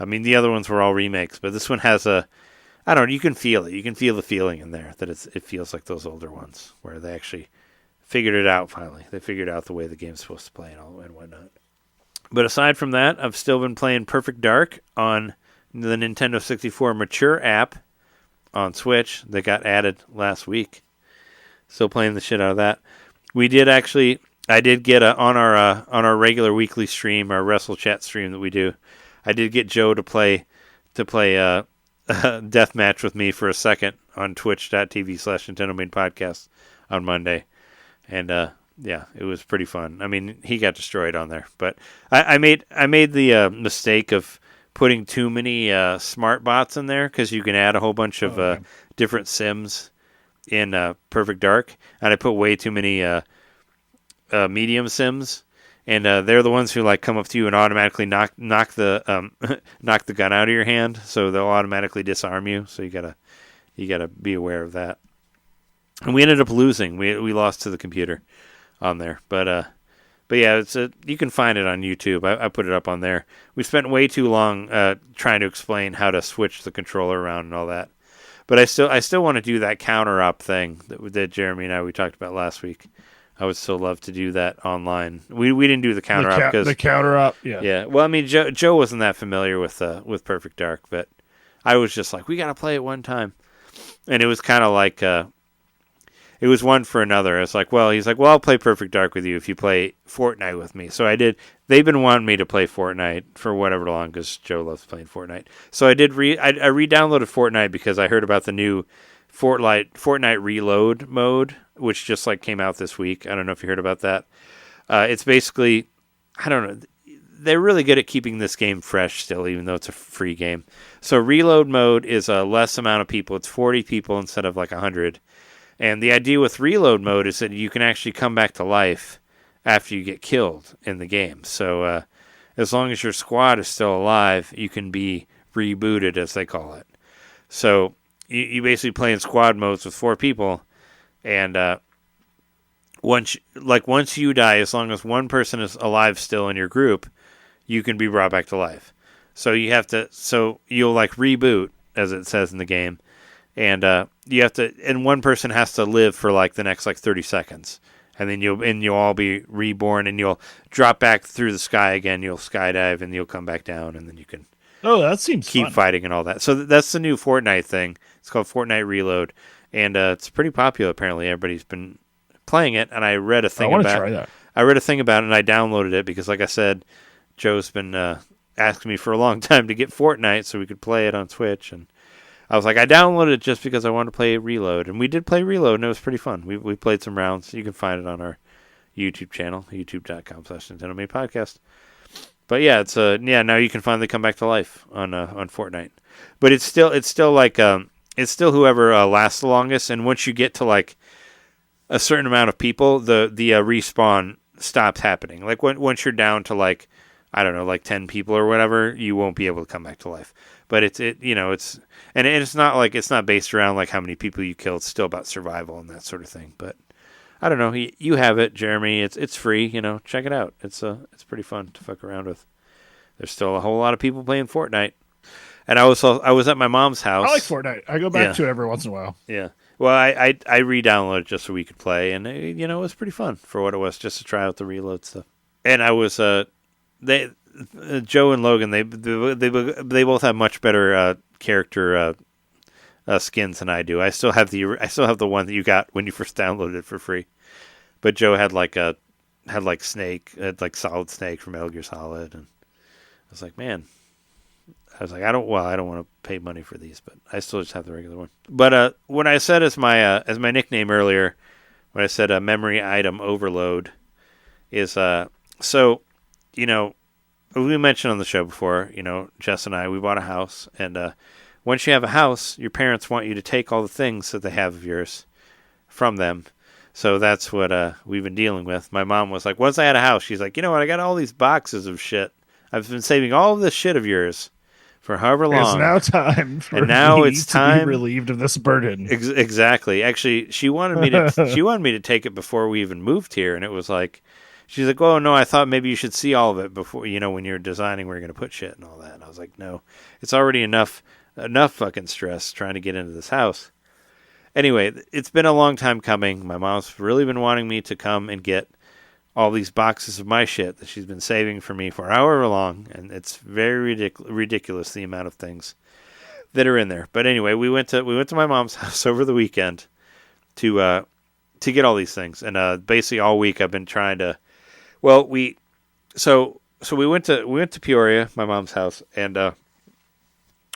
I mean, the other ones were all remakes, but this one has you can feel it. You can feel the feeling in there that it feels like those older ones where they actually figured it out finally. They figured out the way the game's supposed to play and whatnot. But aside from that, I've still been playing Perfect Dark on the Nintendo 64 Mature app on Switch that got added last week. Still playing the shit out of that. I did get on our regular weekly stream, our Wrestle Chat stream that we do, I did get Joe to play deathmatch with me for a second on twitch.tv/NintenDomain podcast on Monday. And yeah, it was pretty fun. I mean, he got destroyed on there, but I made the mistake of putting too many smart bots in there, because you can add a whole bunch of different sims in Perfect Dark, and I put way too many medium sims, and they're the ones who come up to you and automatically knock the knock the gun out of your hand, so they'll automatically disarm you. So you gotta be aware of that. And we ended up losing. We lost to the computer on there, but yeah, you can find it on YouTube. I put it up on there. We spent way too long trying to explain how to switch the controller around and all that. But I still want to do that counter up thing that Jeremy and we talked about last week. I would still love to do that online. We didn't do the counter up because the counter up. Yeah. Yeah. Well, I mean, Joe wasn't that familiar with Perfect Dark, but I was just like, we got to play it one time, and it was kind of like. It was one for another. It's like, he's like, I'll play Perfect Dark with you if you play Fortnite with me. So I did. They've been wanting me to play Fortnite for whatever long, because Joe loves playing Fortnite. So I did. I re-downloaded Fortnite because I heard about the new Fortnite Reload mode, which just came out this week. I don't know if you heard about that. It's basically, I don't know. They're really good at keeping this game fresh still, even though it's a free game. So Reload mode is a less amount of people. It's 40 people instead of 100. And the idea with Reload mode is that you can actually come back to life after you get killed in the game. So as long as your squad is still alive, you can be rebooted, as they call it. So you basically play in squad modes with 4 people, and once you die, as long as one person is alive still in your group, you can be brought back to life. So you'll reboot, as it says in the game. And you have to, and one person has to live for the next 30 seconds, and then you'll all be reborn, and you'll drop back through the sky again. You'll skydive, and you'll come back down, and then you can. Oh, that seems keep fun. Fighting and all that. So that's the new Fortnite thing. It's called Fortnite Reload, and it's pretty popular. Apparently, everybody's been playing it. And I read a thing about. I want to try that. I read a thing about it, and I downloaded it because, like I said, Joe's been asking me for a long time to get Fortnite so we could play it on Switch, and I was like, I downloaded it just because I wanted to play Reload, and we did play Reload, and it was pretty fun. We played some rounds. You can find it on our YouTube channel, youtube.com/NintenDomain podcast. But yeah, it's now you can finally come back to life on Fortnite. But it's still whoever lasts the longest, and once you get to a certain amount of people, the respawn stops happening. Once you're down to I don't know, like 10 people or whatever, you won't be able to come back to life. But it's not like it's not based around like how many people you kill. It's still about survival and that sort of thing. But I don't know. You have it, Jeremy. It's free. Check it out. It's pretty fun to fuck around with. There's still a whole lot of people playing Fortnite. And I was at my mom's house. I like Fortnite. I go back to it every once in a while. Yeah. Well, I re-downloaded it just so we could play, and it was pretty fun for what it was, just to try out the reload stuff. And I was Joe and Logan, they both have much better character skins than I do. I still have the one that you got when you first downloaded it for free. But Joe had like Snake, Solid Snake from Metal Gear Solid, and I was like, man. I was like, I don't want to pay money for these, but I still just have the regular one. But when I said as my nickname earlier, when I said a memory item overload, is so, we mentioned on the show before, Jess and I, we bought a house, and once you have a house, your parents want you to take all the things that they have of yours from them. So that's what we've been dealing with. My mom was like, once I had a house, she's like, you know what, I got all these boxes of shit. I've been saving all of this shit of yours for however long. It's now time for and now me it's to time be relieved of this burden. Exactly. Actually, she wanted me to take it before we even moved here, and it was like, she's like, "Oh no, I thought maybe you should see all of it before, when you're designing where you're going to put shit and all that." And I was like, "No, it's already enough fucking stress trying to get into this house." Anyway, it's been a long time coming. My mom's really been wanting me to come and get all these boxes of my shit that she's been saving for me for however long, and it's very ridiculous the amount of things that are in there. But anyway, we went to my mom's house over the weekend to get all these things, and basically all week I've been trying to. Well, we went to Peoria, my mom's house, and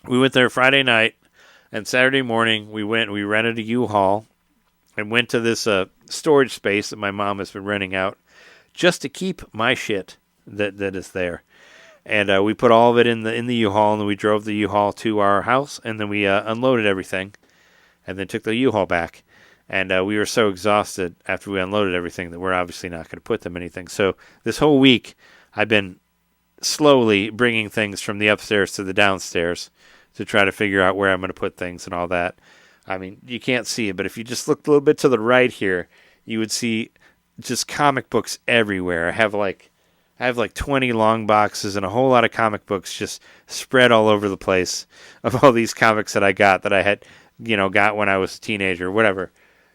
we went there Friday night, and Saturday morning we rented a U-Haul and went to this storage space that my mom has been renting out, just to keep my shit that is there. And we put all of it in the U-Haul, and then we drove the U-Haul to our house, and then we unloaded everything, and then took the U-Haul back. And we were so exhausted after we unloaded everything that we're obviously not going to put them in anything. So this whole week, I've been slowly bringing things from the upstairs to the downstairs to try to figure out where I'm going to put things and all that. I mean, you can't see it, but if you just look a little bit to the right here, you would see just comic books everywhere. I have like 20 long boxes and a whole lot of comic books just spread all over the place of all these comics that I had, got when I was a teenager or whatever.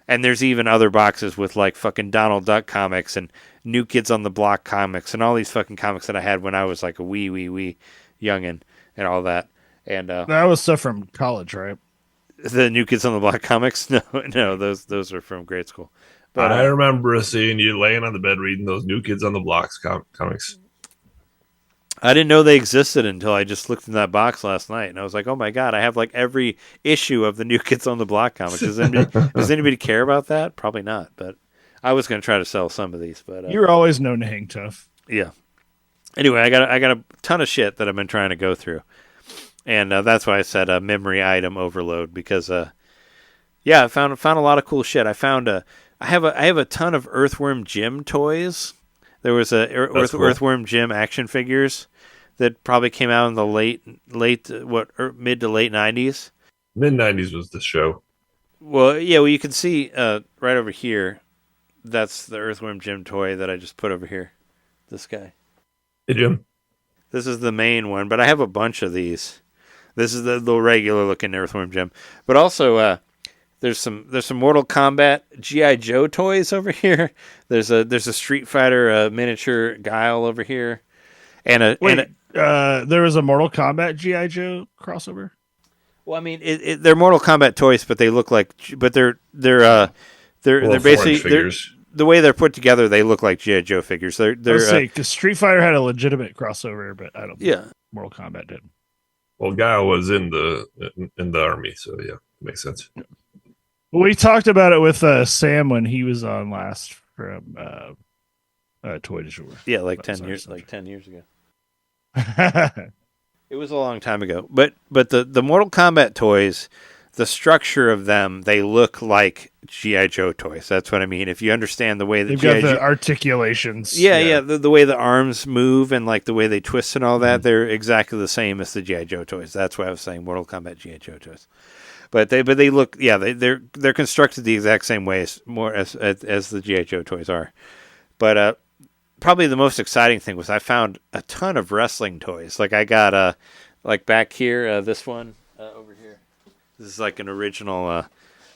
And there's even other boxes with like fucking Donald Duck comics and New Kids on the Block comics and all these fucking comics that I had when I was like a wee youngin' and all that. And that was stuff from college, right? The New Kids on the Block comics? No, those are from grade school. But I remember seeing you laying on the bed reading those New Kids on the Blocks comics. I didn't know they existed until I just looked in that box last night, and I was like, "Oh my god, I have like every issue of the New Kids on the Block comics." Does anybody care about that? Probably not. But I was going to try to sell some of these. But you're always known to hang tough. Yeah. Anyway, I got a ton of shit that I've been trying to go through, and that's why I said a memory item overload because, I found a lot of cool shit. I have a ton of Earthworm Jim toys. There was Earthworm Jim action figures that probably came out in the mid to late 90s. Mid 90s was the show. Well, yeah, you can see right over here. That's the Earthworm Jim toy that I just put over here. This guy. Hey, Jim. This is the main one, but I have a bunch of these. This is the regular looking Earthworm Jim, but also there's some Mortal Kombat G.I. Joe toys over here. There's a Street Fighter miniature Guile over here, there was a Mortal Kombat G.I. Joe crossover. Well, I mean, they're Mortal Kombat toys, but they're basically figures. The way they're put together, they look like G.I. Joe figures. Because Street Fighter had a legitimate crossover, but I don't think Mortal Kombat did. Well, Guile was in the army, so yeah, makes sense. Yeah. We talked about it with Sam when he was on last from Toy de Jour. Yeah, like 10 years ago. It was a long time ago. But the Mortal Kombat toys, the structure of them, they look like G.I. Joe toys. That's what I mean. If you understand the way that they've got the articulations. Yeah. The way the arms move and like the way they twist and all that, they're exactly the same as the G.I. Joe toys. That's why I was saying Mortal Kombat G.I. Joe toys. But they look, they're constructed the exact same way as the G.I. Joe toys are. But probably the most exciting thing was I found a ton of wrestling toys. Like I got like back here, this one over here. This is like an original.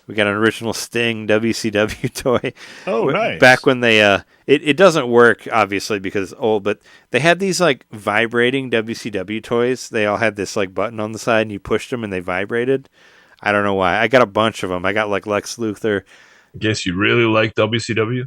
We got an original Sting WCW toy. Oh, nice! Back when they, it doesn't work obviously because it's old, but they had these like vibrating WCW toys. They all had this like button on the side, and you pushed them and they vibrated. I don't know why. I got a bunch of them. I got like Lex Luthor. I guess you really like WCW.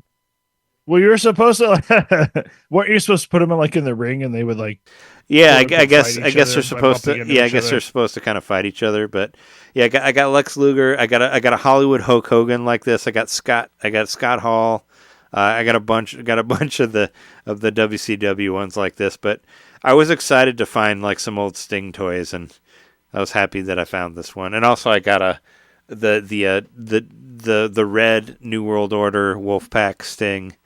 Well, you were supposed to. Weren't you supposed to put them in like in the ring, and they would like? Yeah, I guess they're supposed to. Yeah, I guess they're supposed to kind of fight each other. But yeah, I got Lex Luger. I got a Hollywood Hulk Hogan like this. I got Scott Hall. I got a bunch of the WCW ones like this. But I was excited to find like some old Sting toys, and I was happy that I found this one. And also, I got the red New World Order Wolfpack Sting,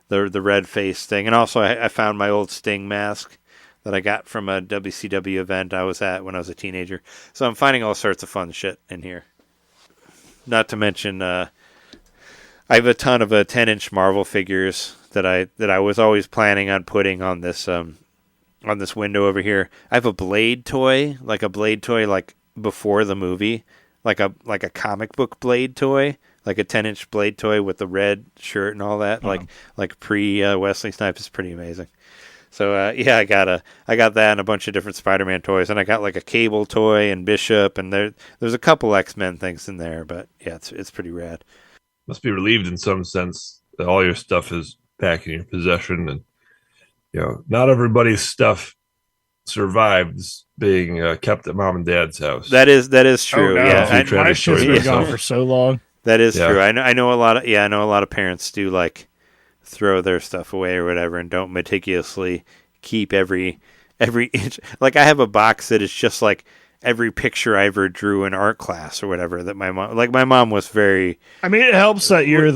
the red face Sting, and also I found my old Sting mask that I got from a WCW event I was at when I was a teenager. So I'm finding all sorts of fun shit in here. Not to mention, I have a ton of 10-inch Marvel figures that I was always planning on putting on this window over here. I have a Blade toy like before the movie, like a comic book Blade toy, like a 10-inch Blade toy with the red shirt and all that, like pre Wesley Snipes. Is pretty amazing. So I got that and a bunch of different Spider-Man toys, and I got like a Cable toy and Bishop, and there's a couple X-Men things in there, but yeah, it's pretty rad. Must be relieved in some sense that all your stuff is back in your possession, and not everybody's stuff survives being kept at mom and dad's house. That is true. Oh, no. Yeah, my shit's been gone for so long. That is true. I know a lot of parents do like throw their stuff away or whatever and don't meticulously keep every inch. Like I have a box that is just like every picture I ever drew in art class or whatever that my mom was very. I mean, it helps that you're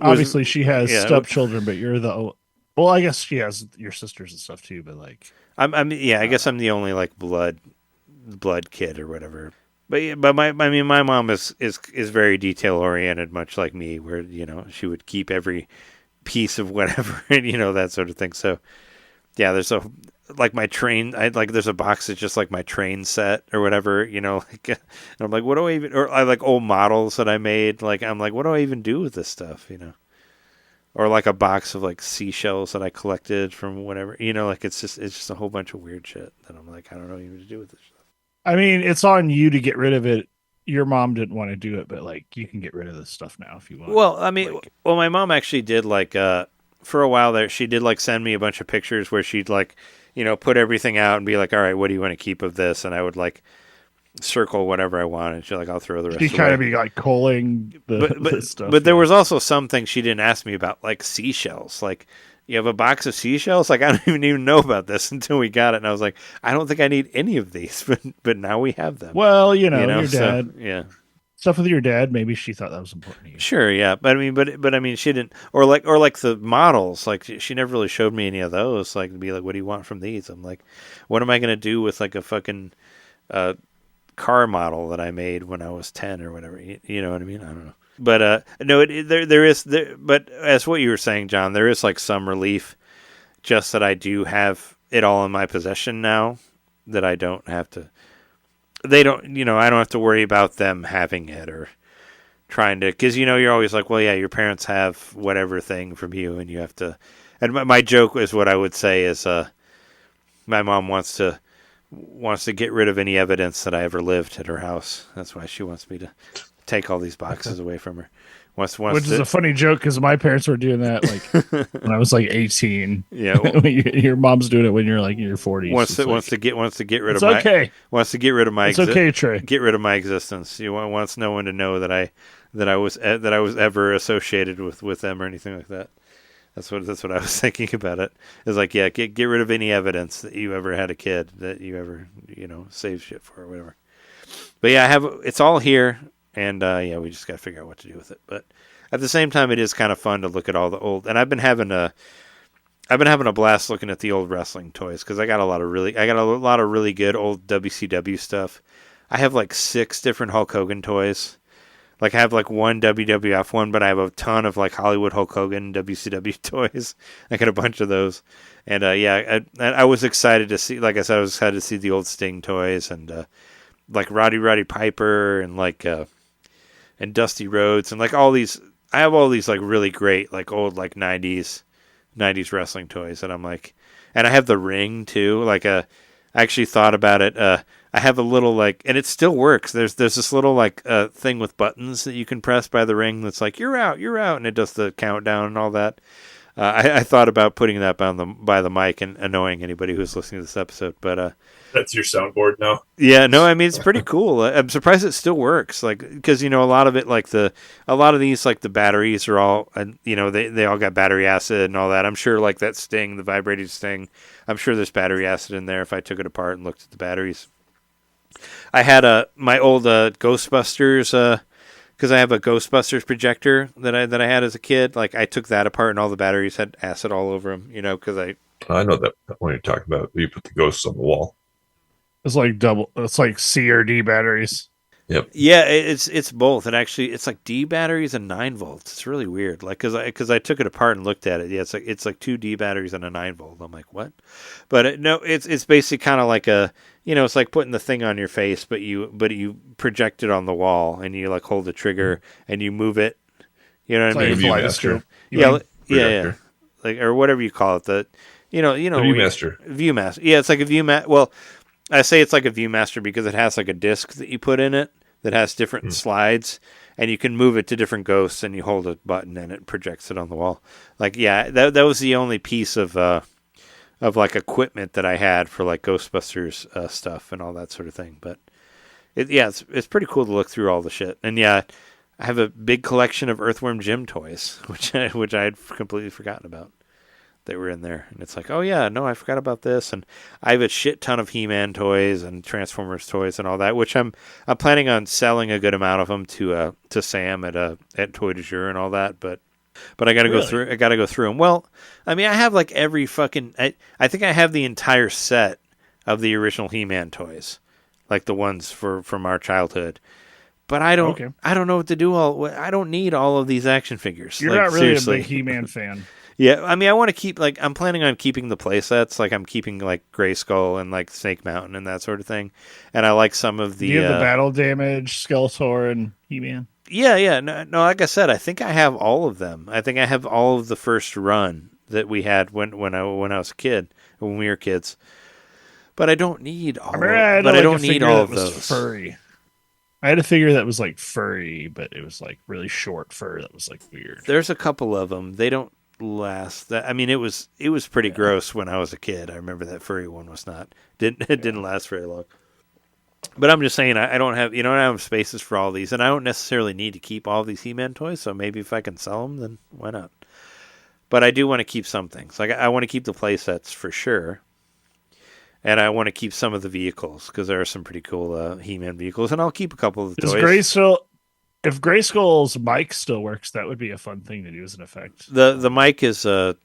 obviously she has stepchildren, but you're the. Well, I guess she has your sisters and stuff too, but like. I guess I'm the only like blood kid or whatever. But my mom is very detail oriented, much like me, where she would keep every piece of whatever, that sort of thing. So yeah, there's my train. There's a box that's just like my train set or whatever, and I'm like, what do I even? Or I like old models that I made. Like I'm like, what do I even do with this stuff? Or like a box of like seashells that I collected from whatever. Like it's just a whole bunch of weird shit that I'm like, I don't know even what to do with this stuff. I mean, it's on you to get rid of it. Your mom didn't want to do it, but like you can get rid of this stuff now if you want. Well, I mean, my mom actually did like for a while there. She did like send me a bunch of pictures where she'd like put everything out and be like, all right, what do you want to keep of this? And I would like circle whatever I wanted. She's like, I'll throw the rest. She kind of be like culling the stuff. But there was also some things she didn't ask me about, like seashells. Like, you have a box of seashells? Like, I don't even know about this until we got it. And I was like, I don't think I need any of these, but now we have them. Well, your dad. So, yeah. Stuff with your dad, maybe she thought that was important to you. Sure, yeah. But I mean, she didn't, or like the models, like she never really showed me any of those. Like, to be like, what do you want from these? I'm like, what am I going to do with like a fucking car model that I made when I was 10 or whatever? You know what I mean? I don't know. But no, there is. But as what you were saying, John, there is like some relief, just that I do have it all in my possession now, that I don't have to. They don't, I don't have to worry about them having it or trying to, because you're always like, well, yeah, your parents have whatever thing from you, and you have to. And my joke is what I would say is, my mom wants to get rid of any evidence that I ever lived at her house. That's why she wants me to take all these boxes away from her. Which is a funny joke, because my parents were doing that like when I was like 18. Yeah, your mom's doing it when you're like in your 40s. Wants to get rid of Wants to get rid of my. It's okay, Trey. Get rid of my existence. Wants no one to know that I was ever associated with them or anything like that. That's what I was thinking about it. It's like, yeah, get rid of any evidence that you ever had a kid, that you ever saved shit for or whatever. But yeah, it's all here, and yeah, we just got to figure out what to do with it. But at the same time, it is kind of fun to look at all the old. And I've been having a blast looking at the old wrestling toys because I got a lot of really good old WCW stuff. I have like 6 different Hulk Hogan toys. Like I have like one WWF one, but I have a ton of like Hollywood Hulk Hogan WCW toys. I got a bunch of those, and yeah, I was excited to see. Like I said, I was excited to see the old Sting toys and like Roddy Piper and like and Dusty Rhodes and like all these. I have all these like really great like old like '90s wrestling toys that I'm like, and I have the ring too. Like I actually thought about it. I have a little like, and it still works. There's this little like thing with buttons that you can press by the ring that's like you're out, and it does the countdown and all that. I thought about putting that by the mic and annoying anybody who's listening to this episode, but that's your soundboard now. Yeah, no, I mean it's pretty cool. I'm surprised it still works, like because a lot of it, like a lot of these, like the batteries are all, they all got battery acid and all that. I'm sure like that Sting, the vibrating Sting, I'm sure there's battery acid in there if I took it apart and looked at the batteries. I had my old Ghostbusters because I have a Ghostbusters projector that I had as a kid. Like I took that apart and all the batteries had acid all over them. Because I know that when you're talking about you put the ghosts on the wall. It's like C or D batteries. Yep. Yeah, it's both. It's like D batteries and 9 volts. It's really weird. Like because I took it apart and looked at it. Yeah, it's like 2 D batteries and a 9 volt. I'm like, what? But no, it's basically kind of like it's like putting the thing on your face, but you project it on the wall and you like hold the trigger and you move it. You know what I mean? Viewmaster. Yeah. Like or whatever you call it. The Viewmaster. Viewmaster. Yeah, it's like a Viewmaster. Well, I say it's like a Viewmaster because it has like a disc that you put in it that has different slides, and you can move it to different ghosts, and you hold a button and it projects it on the wall. Like, yeah, that was the only piece of like equipment that I had for like Ghostbusters stuff and all that sort of thing. But it's pretty cool to look through all the shit. And yeah, I have a big collection of Earthworm Jim toys, which I had completely forgotten about. They were in there, and it's like, oh yeah, no, I forgot about this. And I have a shit ton of He-Man toys and Transformers toys and all that, which I'm planning on selling a good amount of them to Sam at Toy de Jour and all that. But I got to go through. I got to go through them. Well, I mean, I have like every fucking. I think I have the entire set of the original He-Man toys, like the ones from our childhood. But I don't. Okay. I don't know what to do. I don't need all of these action figures. You're not really a big He-Man fan. Yeah, I mean, I want to keep, like, I'm planning on keeping the play sets. Like, I'm keeping, like, Grayskull and, like, Snake Mountain and that sort of thing. And I like some of the... Do you have the Battle Damage, Skeletor, and He-Man? Yeah. No, like I said, I think I have all of them. I think I have all of the first run that we had when I was a kid, when we were kids. But I don't need all of them. But I don't need all of those. Furry. I had a figure that was, like, furry, but it was, like, really short fur that was, like, weird. There's a couple of them. They don't last that. I mean, it was pretty gross when I was a kid. I remember that furry one was not didn't last very long. But I'm just saying, I don't have I don't have spaces for all these, and I don't necessarily need to keep all these He-Man toys. So maybe if I can sell them, then why not? But I do want to keep some things. Like I want to keep the play sets for sure, and I want to keep some of the vehicles because there are some pretty cool He-Man vehicles, and I'll keep a couple of the toys. If Grayskull's mic still works, that would be a fun thing to do as an effect. The mic is a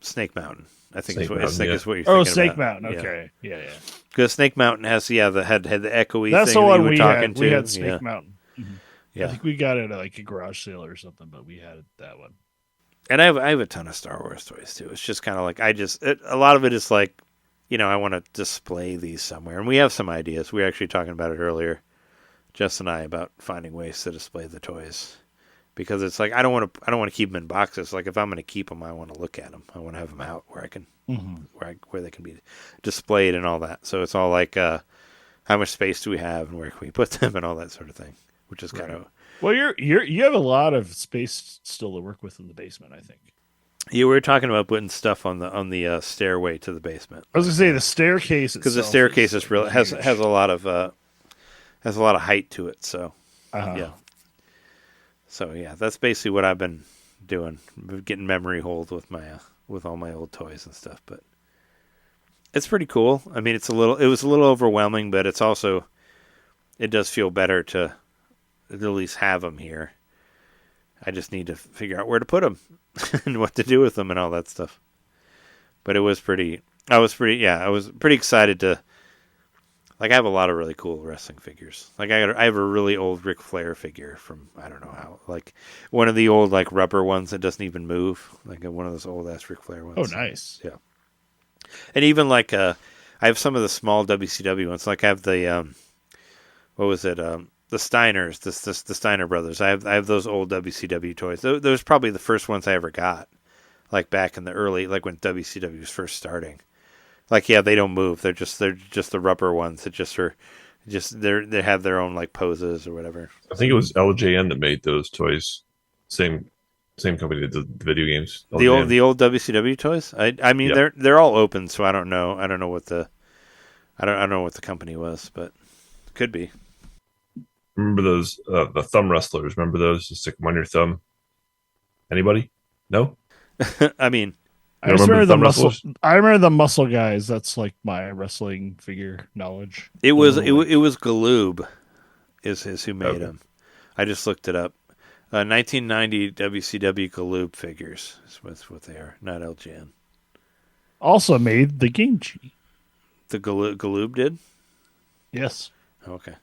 Snake Mountain. I think is what you're thinking about. Oh, Snake Mountain. Okay, yeah. Because Snake Mountain has the had the echoey. That's thing the one that we talking had. to. We had Snake Mountain. Mm-hmm. Yeah, I think we got it at like a garage sale or something, but we had that one. And I have a ton of Star Wars toys too. It's just kind of like a lot of it is like, I want to display these somewhere, and we have some ideas. We were actually talking about it earlier. Jess and I about finding ways to display the toys because it's like I don't want to keep them in boxes. Like if I'm going to keep them, I want to look at them. I want to have them out where I can where they can be displayed and all that. So it's all like how much space do we have and where can we put them and all that sort of thing, which is kind of well. You have a lot of space still to work with in the basement, I think. Yeah, we were talking about putting stuff on the stairway to the basement. I was going to say the staircase because the staircase is really has a lot of height to it, so yeah. So yeah, that's basically what I've been doing, getting memory hold with with all my old toys and stuff. But it's pretty cool. I mean, it was a little overwhelming, but it's also it does feel better to at least have them here. I just need to figure out where to put them and what to do with them and all that stuff. But I was pretty excited to, like, I have a lot of really cool wrestling figures. Like, I have a really old Ric Flair figure from, I don't know how, like, one of the old, like, rubber ones that doesn't even move. Like, one of those old-ass Ric Flair ones. Oh, nice. Yeah. And even, like, I have some of the small WCW ones. Like, I have the, what was it, the Steiners, the Steiner brothers. I have those old WCW toys. Those are probably the first ones I ever got, like back in the early, like when WCW was first starting. Like, yeah, they don't move. They're just the rubber ones that they have their own like poses or whatever. I think it was LJN that made those toys. Same company that did the video games. LJN. The old WCW toys. I mean Yep. they're all open, so I don't know what the company was, but it could be. Remember those the thumb wrestlers? Remember those? You stick them on your thumb. Anybody? No. I mean, I remember the thumb muscle. wrestlers? I remember the muscle guys. That's like my wrestling figure knowledge. it was Galoob, is who made Okay. them. I just looked it up. 1990 WCW Galoob figures is what they are, not LGN. Also made the Genji. The Galoob did. Yes. Okay.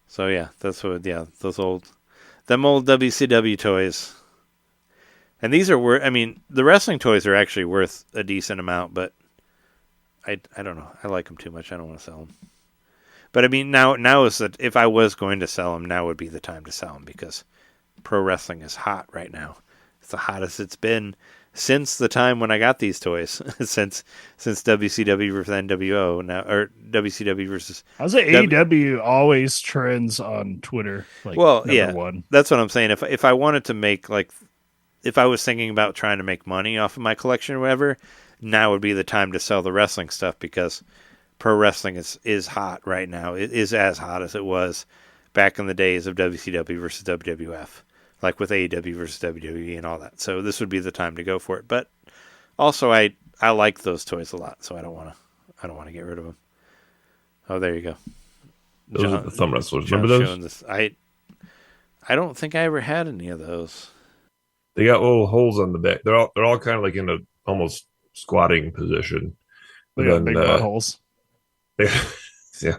So yeah, those old WCW toys. And these are worth, I mean, the wrestling toys are actually worth a decent amount, but I don't know. I like them too much. I don't want to sell them. But I mean, now is that if I was going to sell them, now would be the time to sell them because pro wrestling is hot right now. It's the hottest it's been since the time when I got these toys, since WCW versus NWO now, or WCW versus. I was say AEW always trends on Twitter. Like, well, number yeah, one. that's what I'm saying. If I wanted to make like, if I was thinking about trying to make money off of my collection or whatever, now would be the time to sell the wrestling stuff because pro wrestling is hot right now. It is as hot as it was back in the days of WCW versus WWF. Like with AEW versus WWE and all that. So this would be the time to go for it. But also I like those toys a lot, so I don't want to get rid of them. Oh, there you go. Those are the thumb wrestlers. John Remember those? showing this. I don't think I ever had any of those. They got little holes on the back. They're all kind of like in a almost squatting position. They But got then, big buttholes. yeah,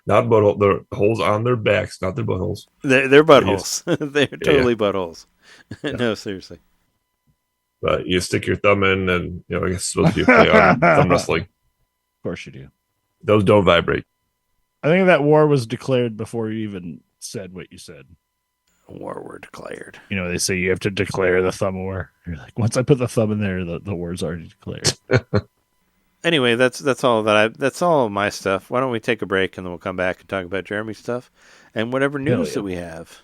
not butthole. They're holes on their backs, not their buttholes. They're buttholes. They're totally Yeah. buttholes. Yeah. No, seriously. But you stick your thumb in, and I guess it's supposed to be a play on thumb wrestling. Of course you do. Those don't vibrate. I think that war was declared before you even said what you said. War were declared. You know, they say you have to declare the thumb war. You're like, once I put the thumb in there, the war's already declared. Anyway, that's all my stuff. Why don't we take a break and then we'll come back and talk about Jeremy's stuff and whatever news yeah. that we have.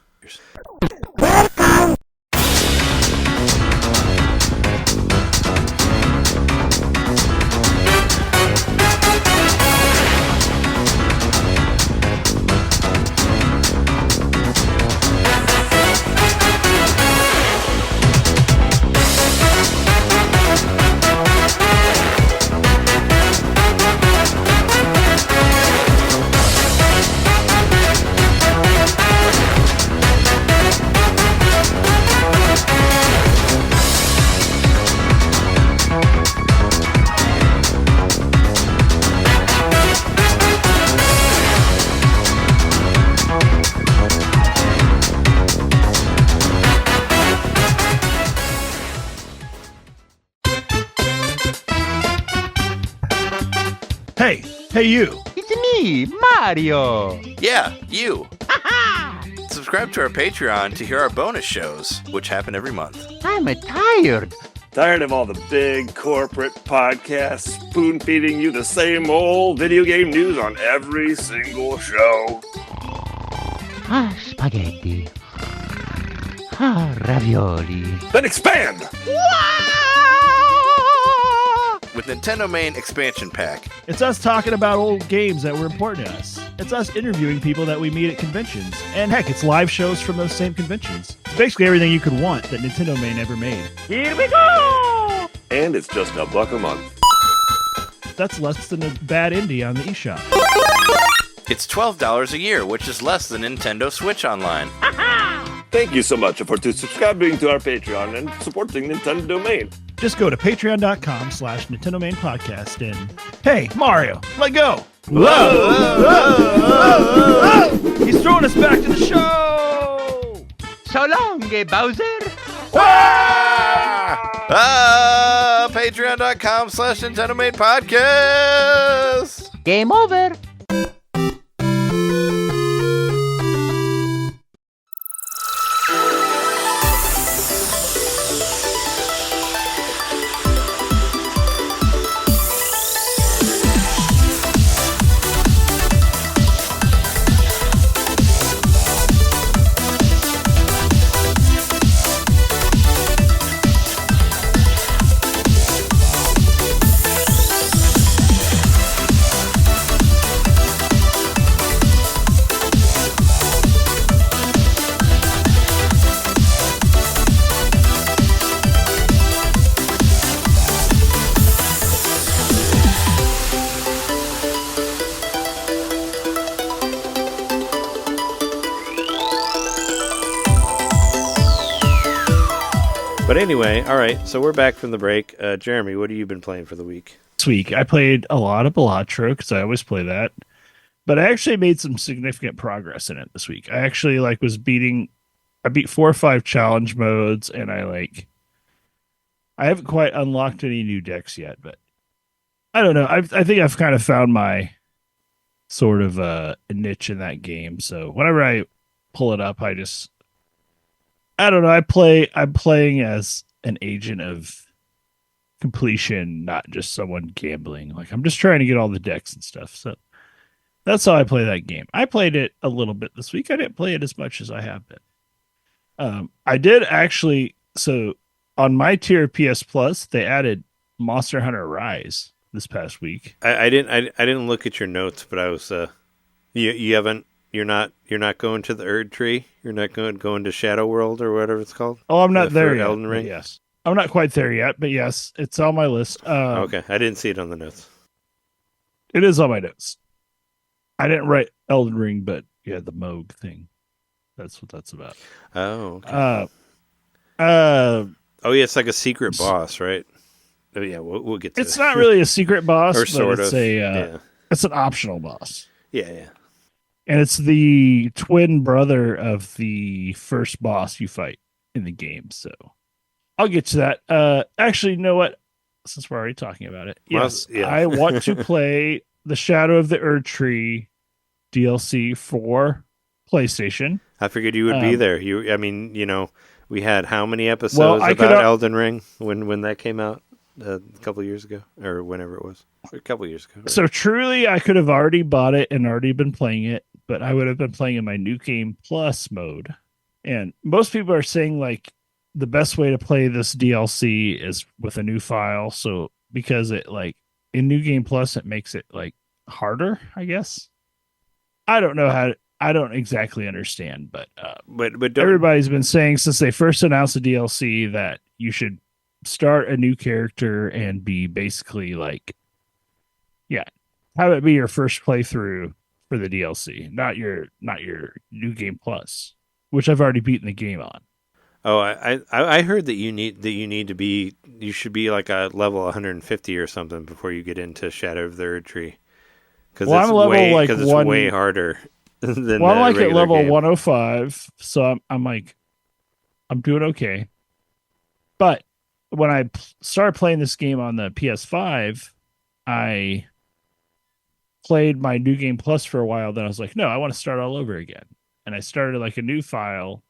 Hey, you. It's me, Mario. Yeah, you. Subscribe to our Patreon to hear our bonus shows, which happen every month. I'm tired. Tired of all the big corporate podcasts spoon feeding you the same old video game news on every single show? Spaghetti. Ravioli. Then expand! With NintenDomain Expansion Pack. It's us talking about old games that were important to us. It's us interviewing people that we meet at conventions. And heck, it's live shows from those same conventions. It's basically everything you could want that NintenDomain ever made. Here we go! And it's just $1 a month. That's less than a bad indie on the eShop. It's $12 a year, which is less than Nintendo Switch Online. Thank you so much for subscribing to our Patreon and supporting NintenDomain. Just go to patreon.com/NintenDomain podcast and, hey, Mario, let go. Whoa! He's throwing us back to the show. So long, Bowser. Patreon.com/NintenDomain podcast. Game over. But anyway, all right, so we're back from the break. Jeremy, what have you been playing for the week? This week, I played a lot of Balatro because I always play that. But I actually made some significant progress in it this week. I actually I beat 4 or 5 challenge modes, and I haven't quite unlocked any new decks yet, but I don't know. I think I've kind of found my sort of a niche in that game. So whenever I pull it up, I don't know. I'm playing as an agent of completion, not just someone gambling. I'm just trying to get all the decks and stuff. So that's how I play that game. I played it a little bit this week. I didn't play it as much as I have been. I did actually. So on my tier PS Plus, they added Monster Hunter Rise this past week. I didn't look at your notes, but I was You're not going to the Erdtree? You're not going to Shadow World or whatever it's called? Oh, I'm not there yet. Elden Ring? Yes. I'm not quite there yet, but yes, it's on my list. Okay. I didn't see it on the notes. It is on my notes. I didn't write Elden Ring, but yeah, the Moog thing. That's what that's about. Oh, okay. Oh, yeah, it's like a secret boss, right? Oh, yeah, we'll get to it. It's not really a secret boss, or but sort it's of. It's an optional boss. Yeah. And it's the twin brother of the first boss you fight in the game. So I'll get to that. Actually, you know what? Since we're already talking about it. Yes, I want to play the Shadow of the Erdtree DLC for PlayStation. I figured you would be there. We had how many episodes about Elden Ring when that came out a couple years ago, or whenever it was, a couple years ago. Right? So truly, I could have already bought it and already been playing it, but I would have been playing in my New Game Plus mode. And most people are saying the best way to play this DLC is with a new file. So because it in New Game Plus, it makes it harder, I guess. I don't know how. I don't exactly understand, but everybody's been saying since they first announced the DLC that you should start a new character and be basically have it be your first playthrough for the DLC, not your New Game Plus, which I've already beaten the game on. Oh, I heard that you should be like a level 150 or something before you get into Shadow of the Erdtree. Because it's way harder. I'm at level game. 105, so I'm doing okay. But when I started playing this game on the PS5, I played my New Game Plus for a while. Then I was like, no, I want to start all over again, and I started a new file,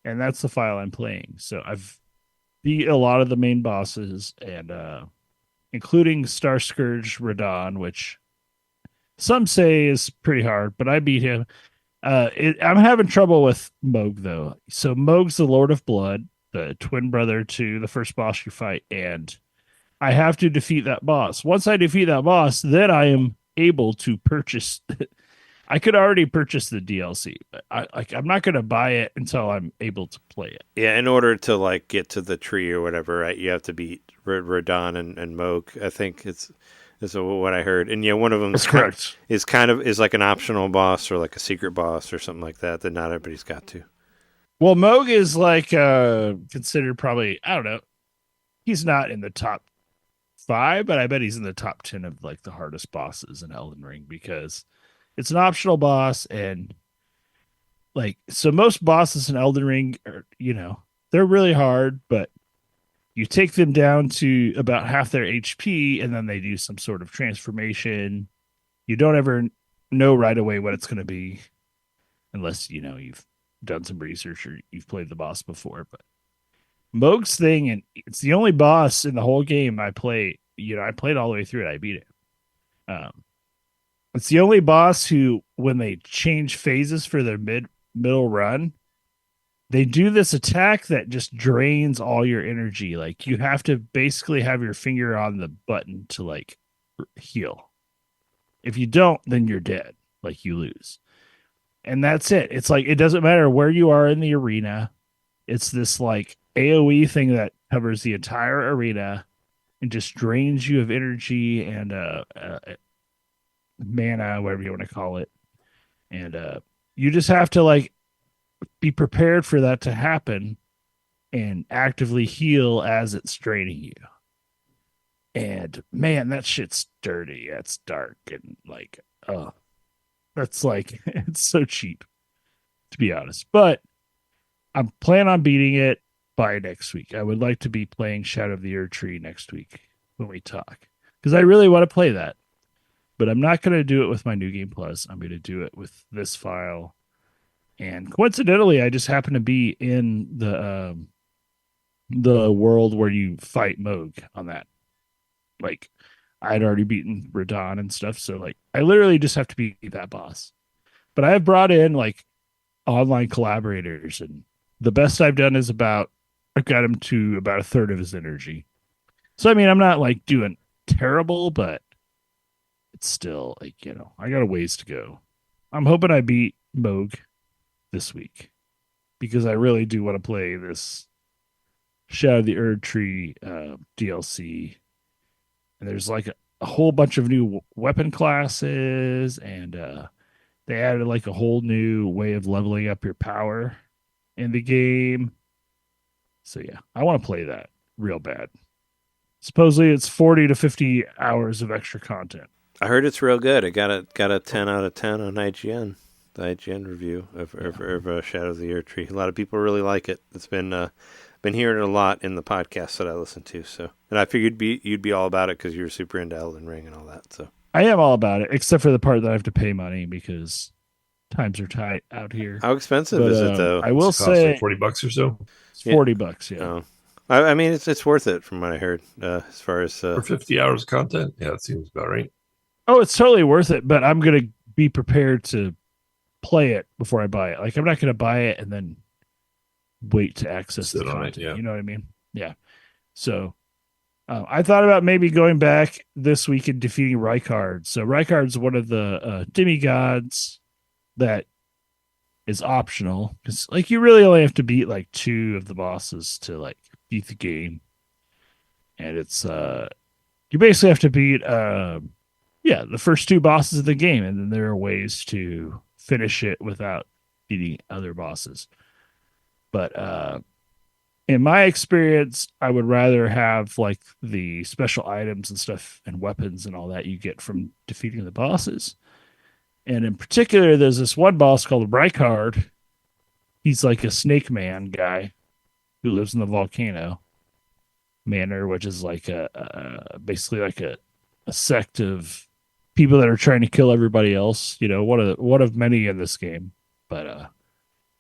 and that's the file I'm playing. So I've beat a lot of the main bosses, and including Star Scourge Radon, which some say is pretty hard, but I beat him. I'm having trouble with Moog, though. So Moog's the Lord of Blood, the twin brother to the first boss you fight, and I have to defeat that boss. Once I defeat that boss, then I am able to purchase. I could already purchase the DLC, but I'm not going to buy it until I'm able to play it. Yeah, in order to like get to the tree or whatever, right? You have to beat Radon and Moog. I think is what I heard. And yeah, one of them That's correct. is like an optional boss or like a secret boss or something like that not everybody's got to. Well, Moog is like considered probably, I don't know. He's not in the top 5, but I bet he's in the top 10 of like the hardest bosses in Elden Ring because it's an optional boss. And like, so most bosses in Elden Ring are, they're really hard, but you take them down to about half their HP and then they do some sort of transformation. You don't ever know right away what it's going to be unless, you've done some research or you've played the boss before. But Moog's thing, and it's the only boss in the whole game I play. I played all the way through it. I beat it. It's the only boss who, when they change phases for their middle run, they do this attack that just drains all your energy. Like you have to basically have your finger on the button to like heal. If you don't, then you're dead. Like you lose. And that's it. It's like it doesn't matter where you are in the arena. It's this like AoE thing that covers the entire arena and just drains you of energy and mana, whatever you want to call it. And you just have to like be prepared for that to happen and actively heal as it's draining you. And man, that shit's dirty. It's dark and like, that's like, it's so cheap, to be honest. But I'm planning on beating it by next week. I would like to be playing Shadow of the Erdtree next week when we talk because I really want to play that. But I'm not going to do it with my New Game Plus. I'm going to do it with this file. And coincidentally, I just happen to be in the world where you fight Moog on that. Like, I had already beaten Radon and stuff, so like I literally just have to beat that boss. But I have brought in like online collaborators, and the best I've done is I've got him to about a third of his energy. So I mean, I'm not like doing terrible, but it's still like, I got a ways to go. I'm hoping I beat Moog this week because I really do want to play this Shadow of the Erdtree DLC. And there's like a whole bunch of new weapon classes, and they added like a whole new way of leveling up your power in the game. So yeah, I want to play that real bad. Supposedly it's 40 to 50 hours of extra content. I heard it's real good. It got a 10 out of 10 on IGN. The IGN review of Shadow of the Erdtree. A lot of people really like it. It's been hearing it a lot in the podcasts that I listen to. So, and I figured you'd be all about it because you're super into Elden Ring and all that. So I am all about it, except for the part that I have to pay money because times are tight out here. How expensive is it though? I will say like $40 or so. It's $40. Yeah. Oh. I mean, it's worth it from what I heard. As far as for 50 hours of content, yeah, that seems about right. Oh, it's totally worth it, but I'm gonna be prepared to play it before I buy it. Like I'm not gonna buy it and then wait to access the content. Yeah. You know what I mean? Yeah. So I thought about maybe going back this week and defeating Rykard. So Rykard's one of the demigods that is optional because like you really only have to beat like 2 of the bosses to like beat the game, and it's you basically have to beat the first 2 bosses of the game, and then there are ways to finish it without beating other bosses. But in my experience, I would rather have like the special items and stuff and weapons and all that you get from defeating the bosses. And in particular, there's this one boss called Rykard. He's like a snake man guy who lives in the volcano manor, which is like basically like a sect of people that are trying to kill everybody else. One of many in this game. But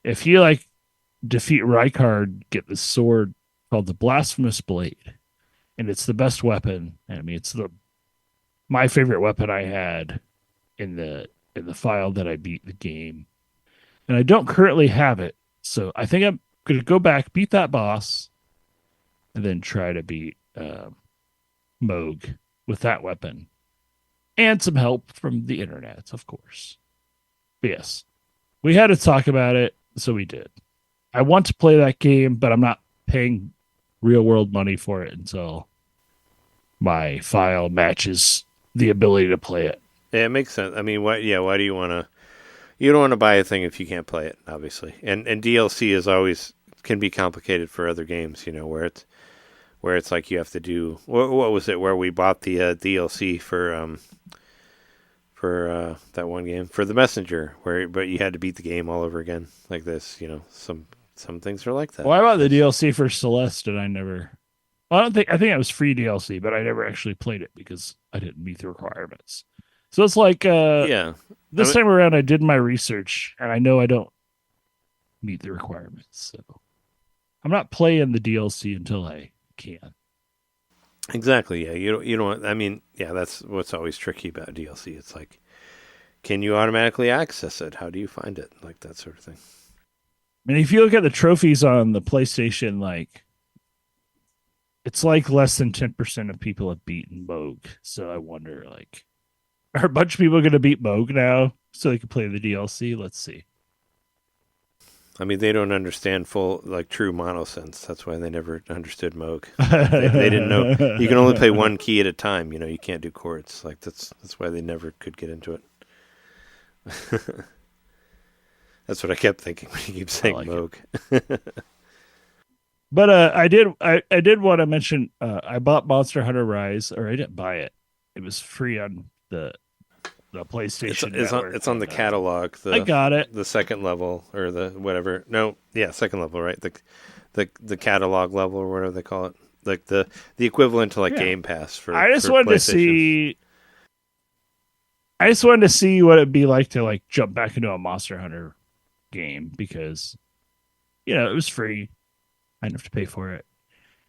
if you like defeat Rykard, get this sword called the Blasphemous Blade, and it's the best weapon. I mean, it's my favorite weapon I had in the file that I beat the game, and I don't currently have it. So I think I'm gonna go back, beat that boss, and then try to beat Moog with that weapon, and some help from the internet, of course. But yes, we had to talk about it, so we did. I want to play that game, but I'm not paying real world money for it until my file matches the ability to play it. Yeah, it makes sense. I mean, why do you want to? You don't want to buy a thing if you can't play it, obviously. And DLC is always can be complicated for other games, where it's like you have to do what was it where we bought the DLC for that one game for the Messenger, but you had to beat the game all over again like this. Some things are like that. Why about the DLC for Celeste? And I never. Well, I think it was free DLC, but I never actually played it because I didn't meet the requirements. So it's like, this time around, I did my research, and I know I don't meet the requirements. So I'm not playing the DLC until I can. Exactly. Yeah. You don't. I mean, yeah. That's what's always tricky about DLC. It's like, can you automatically access it? How do you find it? Like that sort of thing. I mean, if you look at the trophies on the PlayStation, like, it's like less than 10% of people have beaten Moog. So I wonder, like, are a bunch of people going to beat Moog now so they can play the DLC? Let's see. I mean, they don't understand true monosense. That's why they never understood Moog. They didn't know you can only play one key at a time. You can't do chords. Like that's why they never could get into it. That's what I kept thinking when you keep saying Moog. But I did want to mention I bought Monster Hunter Rise, or I didn't buy it. It was free on the PlayStation. It's on the catalog. I got it. The second level or the whatever. No, yeah, second level, right? The catalog level or whatever they call it. Like the equivalent to Game Pass for. I just wanted to see what it'd be like to jump back into a Monster Hunter game because it was free. I didn't have to pay for it.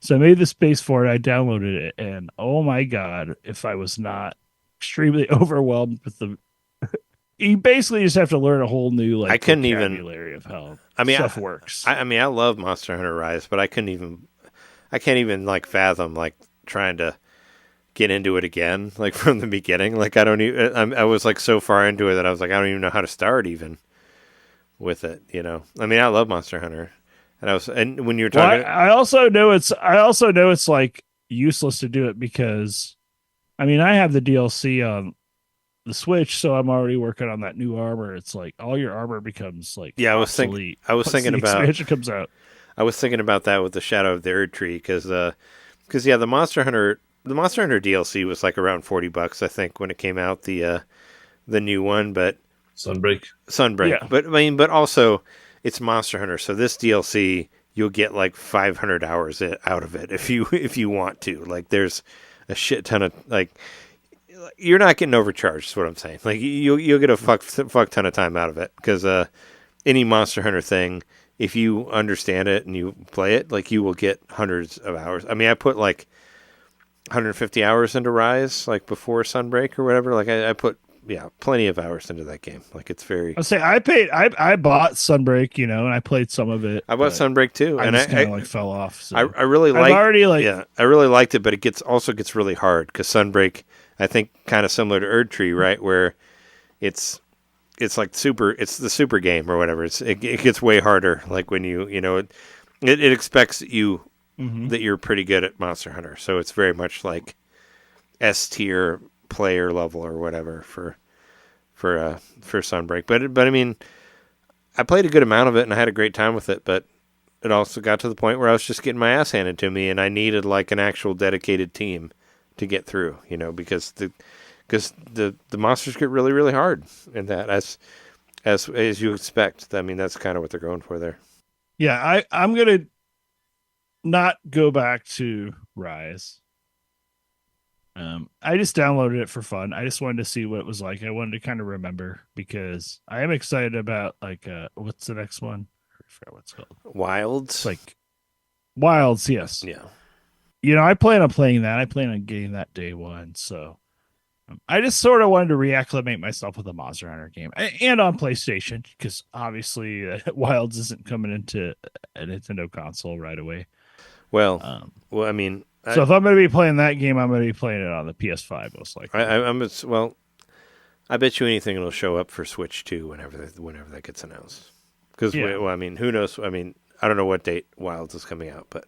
So I made the space for it. I downloaded it, and oh my god, if I was not extremely overwhelmed with the you basically just have to learn a whole new I couldn't vocabulary of how stuff works. I mean, I love Monster Hunter Rise, but I can't even fathom trying to get into it again from the beginning. I was so far into it that I was like, I don't even know how to start even with it. I mean, I love Monster Hunter. And when you're talking, I also know it's useless to do it because, I mean, I have the DLC on the Switch, so I'm already working on that new armor. It's like all your armor becomes obsolete. I was thinking about expansion comes out. I was thinking about that with the Shadow of the Erdtree because the Monster Hunter DLC was around $40, I think, when it came out, the new one, but Sunbreak, yeah. But also. It's Monster Hunter, so this DLC you'll get 500 hours out of it if you want to. There's a shit ton of you're not getting overcharged. Is what I'm saying. You'll get a fuck ton of time out of it because any Monster Hunter thing, if you understand it and you play it, you will get hundreds of hours. I mean, I put 150 hours into Rise before Sunbreak or whatever. I put. Yeah, plenty of hours into that game. It's very. I bought Sunbreak, and I played some of it. I bought Sunbreak too, and I fell off. So. I really liked. I really liked it, but it also gets really hard because Sunbreak, I think, kind of similar to Erdtree, right, where it's super. It's the super game or whatever. It gets way harder. When it expects you that you're pretty good at Monster Hunter, so it's very much S tier player level or whatever for Sunbreak. But I mean, I played a good amount of it and I had a great time with it, but it also got to the point where I was just getting my ass handed to me and I needed an actual dedicated team to get through, because the monsters get really, really hard in that as you expect. I mean, that's kind of what they're going for there. Yeah, I'm going to not go back to Rise. I just downloaded it for fun. I just wanted to see what it was like. I wanted to kind of remember because I am excited about what's the next one? I forgot what it's called. Wilds. It's Wilds, yes. Yeah. I plan on playing that. I plan on getting that day one. So I just sort of wanted to reacclimate myself with a Monster Hunter game and on PlayStation because obviously Wilds isn't coming into a Nintendo console right away. Well, I mean. So if I'm going to be playing that game, I'm going to be playing it on the PS5 most likely. I bet you anything it'll show up for Switch 2 whenever that gets announced. Because, Yeah. I mean, who knows? I mean, I don't know what date Wilds is coming out, but...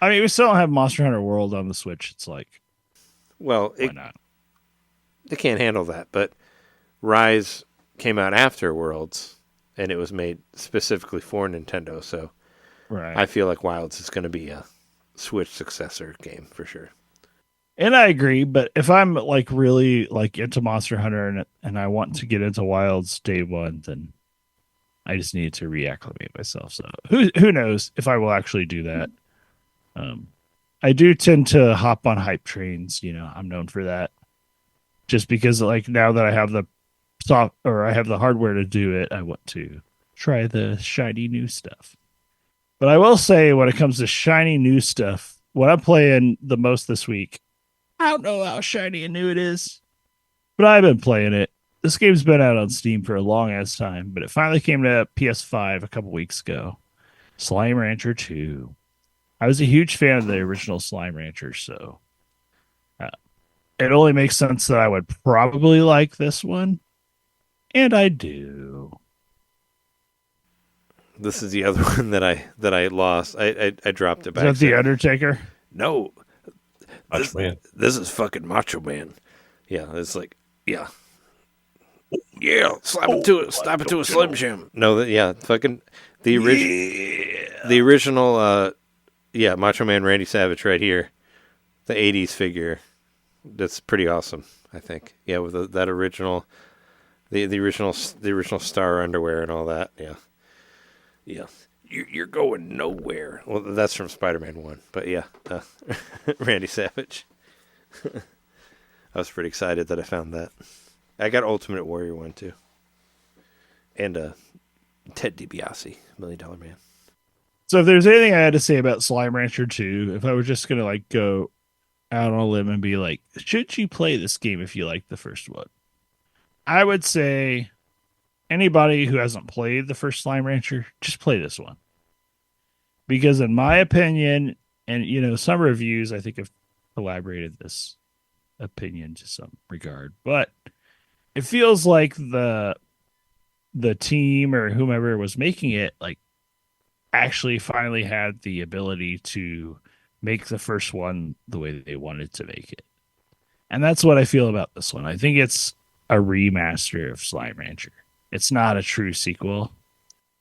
I mean, we still don't have Monster Hunter World on the Switch. It's like, Well, why not? they can't handle that, but Rise came out after Worlds, and it was made specifically for Nintendo, so Right. I feel like Wilds is going to be a Switch successor game for sure. And I agree, but if I'm like really like into Monster Hunter and I want to get into Wilds day one, then I just need to reacclimate myself. So who knows if I will actually do that. I do tend to hop on hype trains, I'm known for that. Just because like now that I have the I have the hardware to do it, I want to try the shiny new stuff. But I will say when it comes to shiny new stuff, what I'm playing the most this week, I don't know how shiny and new it is, but I've been playing it. This game's been out on Steam for a long ass time, but it finally came to PS5 a couple weeks ago. Slime Rancher 2. I was a huge fan of the original Slime Rancher, so it only makes sense that I would probably like this one, and I do. This is the other one that I lost. I dropped it back. Is that the Undertaker? No. Macho Man. This is fucking Macho Man. Yeah, it's like, yeah, slap it to it, slap it to a Slim Jim. No, fucking the original, Macho Man Randy Savage right here, the '80s figure. That's pretty awesome, I think. Yeah, with that original, the original star underwear and all that. Yeah. You're going nowhere. Well, that's from Spider-Man 1. But yeah, Randy Savage. I was pretty excited that I found that. I got Ultimate Warrior 1 too. And Ted DiBiase, $1 Million Man. So if there's anything I had to say about Slime Rancher 2, if I were just going to like go out on a limb and be like, should you play this game if you like the first one? I would say anybody who hasn't played the first Slime Rancher, just play this one. Because in my opinion, and some reviews I think have elaborated this opinion to some regard, but it feels like the team or whomever was making it like actually finally had the ability to make the first one the way that they wanted to make it. And that's what I feel about this one. I think it's a remaster of Slime Rancher. It's not a true sequel.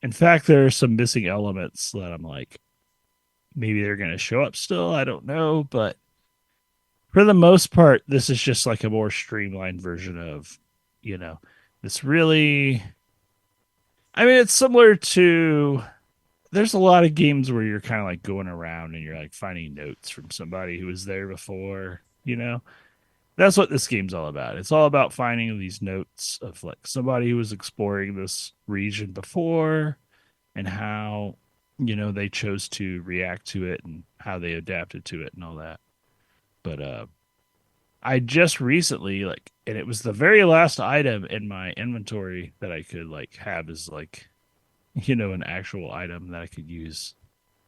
In fact, there are some missing elements that I'm like, maybe they're going to show up still. I don't know. But for the most part, this is just like a more streamlined version of, this really. I mean, it's similar to. There's a lot of games where you're kind of like going around and you're like finding notes from somebody who was there before, That's what this game's all about. It's all about finding these notes of like somebody who was exploring this region before and how, they chose to react to it and how they adapted to it and all that. But I just recently and it was the very last item in my inventory that I could have as an actual item that I could use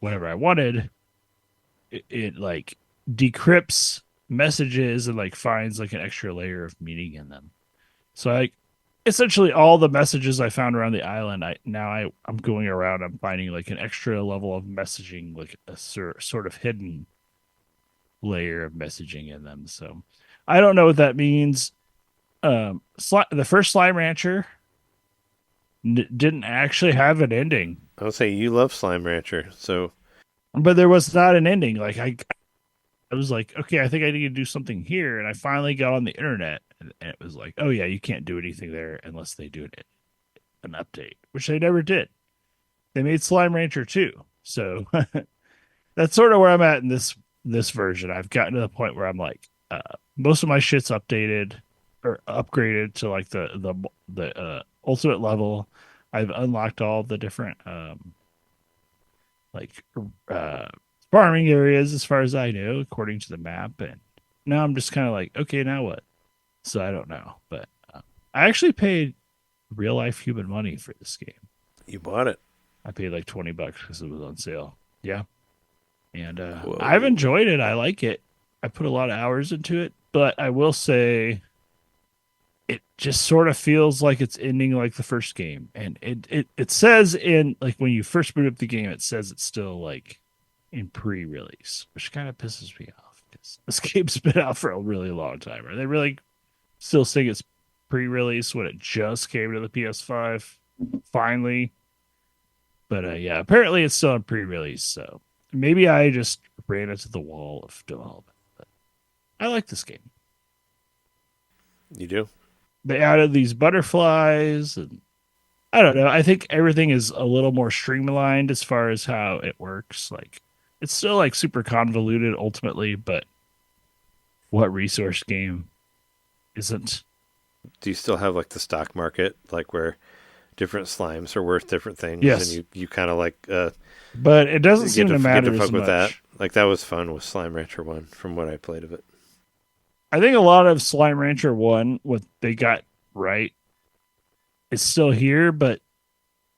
whenever I wanted. It decrypts messages and finds an extra layer of meaning in them. So essentially all the messages I found around the island, I'm going around, I'm finding an extra level of messaging, a sort of hidden layer of messaging in them. So I don't know what that means. The first Slime Rancher didn't actually have an ending. I would say you love Slime Rancher, but there was not an ending. I was like, okay, I think I need to do something here. And I finally got on the internet and it was like, oh yeah, you can't do anything there unless they do an update, which they never did. They made Slime Rancher 2. So that's sort of where I'm at in this version. I've gotten to the point where I'm like, most of my shit's updated or upgraded to the ultimate level. I've unlocked all the different farming areas as far as I know, according to the map. And now I'm just kind of like, okay, now what? So I don't know. But I actually paid real life human money for this game. You bought it. I paid $20 because it was on sale. Yeah. And I've enjoyed it. I like it. I put a lot of hours into it, but I will say it just sort of feels like it's ending like the first game. And it says in like when you first boot up the game, it says it's still like in pre-release, which kind of pisses me off because this game's been out for a really long time. Are they really still saying it's pre-release when it just came to the PS5 finally? But yeah, apparently it's still in pre-release, so maybe I just ran into the wall of development. But I like this game. You do? They added these butterflies, and I don't know. I think everything is a little more streamlined as far as how it works. Like, it's still like super convoluted ultimately, but what resource game isn't? Do you still have like the stock market, like where different slimes are worth different things? Yes. And you kind of like but it doesn't seem to get matter to as fuck with much. that. Like that was fun with Slime Rancher 1 from what I played of it. I think a lot of Slime Rancher 1, what they got right, is still here, but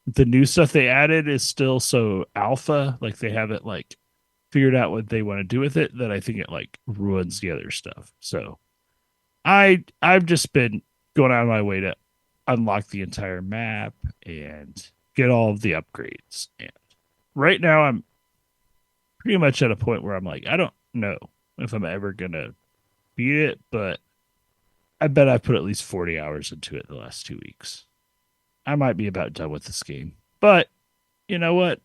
the new stuff they added is still so alpha. Like they haven't like figured out what they want to do with it, that I think it like ruins the other stuff. So I've just been going out of my way to unlock the entire map and get all of the upgrades. And right now I'm pretty much at a point where I'm like, I don't know if I'm ever gonna beat it, but I bet I put at least 40 hours into it the last 2 weeks. I might be about done with this game. But you know what?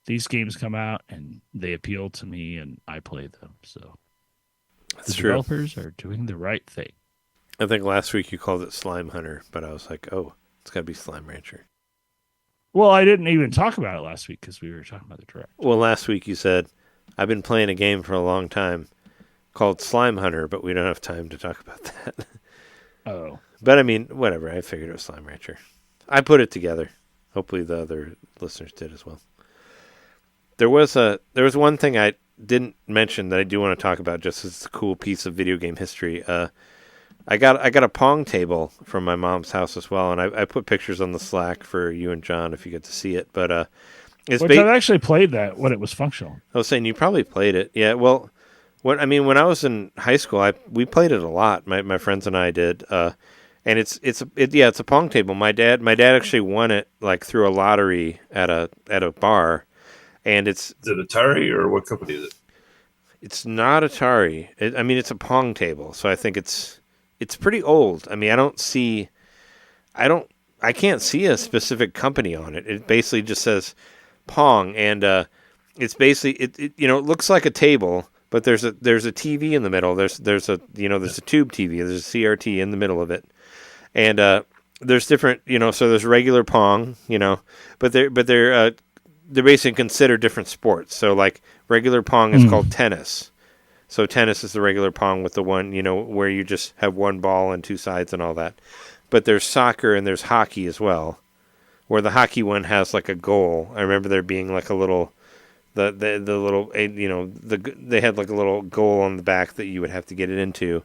These games come out and they appeal to me and I play them. So That's the true. developers are doing the right thing. I think last week you called it Slime Hunter, but I was like, oh, it's got to be Slime Rancher. Well, I didn't even talk about it last week because we were talking about the direct. Well, last week you said, I've been playing a game for a long time called Slime Hunter, but we don't have time to talk about that. Oh. But I mean, whatever. I figured it was Slime Rancher. I put it together. Hopefully the other listeners did as well. There was one thing I didn't mention that I do want to talk about, just as a cool piece of video game history. I got a Pong table from my mom's house as well, and I put pictures on the Slack for you and John if you get to see it. But it's Which I've actually played that when it was functional. I was saying you probably played it. Yeah, well, when I was in high school, we played it a lot. My friends and I did. And it's a Pong table. My dad actually won it like through a lottery at a bar, and Is it Atari or what company is it? it's not Atari. It's a Pong table, so I think it's pretty old. I mean, I can't see a specific company on it. It basically just says Pong, and it's basically it looks like a table, but there's a TV in the middle. There's a tube TV. There's a CRT in the middle of it. And there's different, so there's regular Pong, but they're basically considered different sports. So like regular Pong is called tennis. So tennis is the regular Pong with the one, where you just have one ball and two sides and all that. But there's soccer and there's hockey as well, where the hockey one has like a goal. I remember there being like a little, they had like a little goal on the back that you would have to get it into.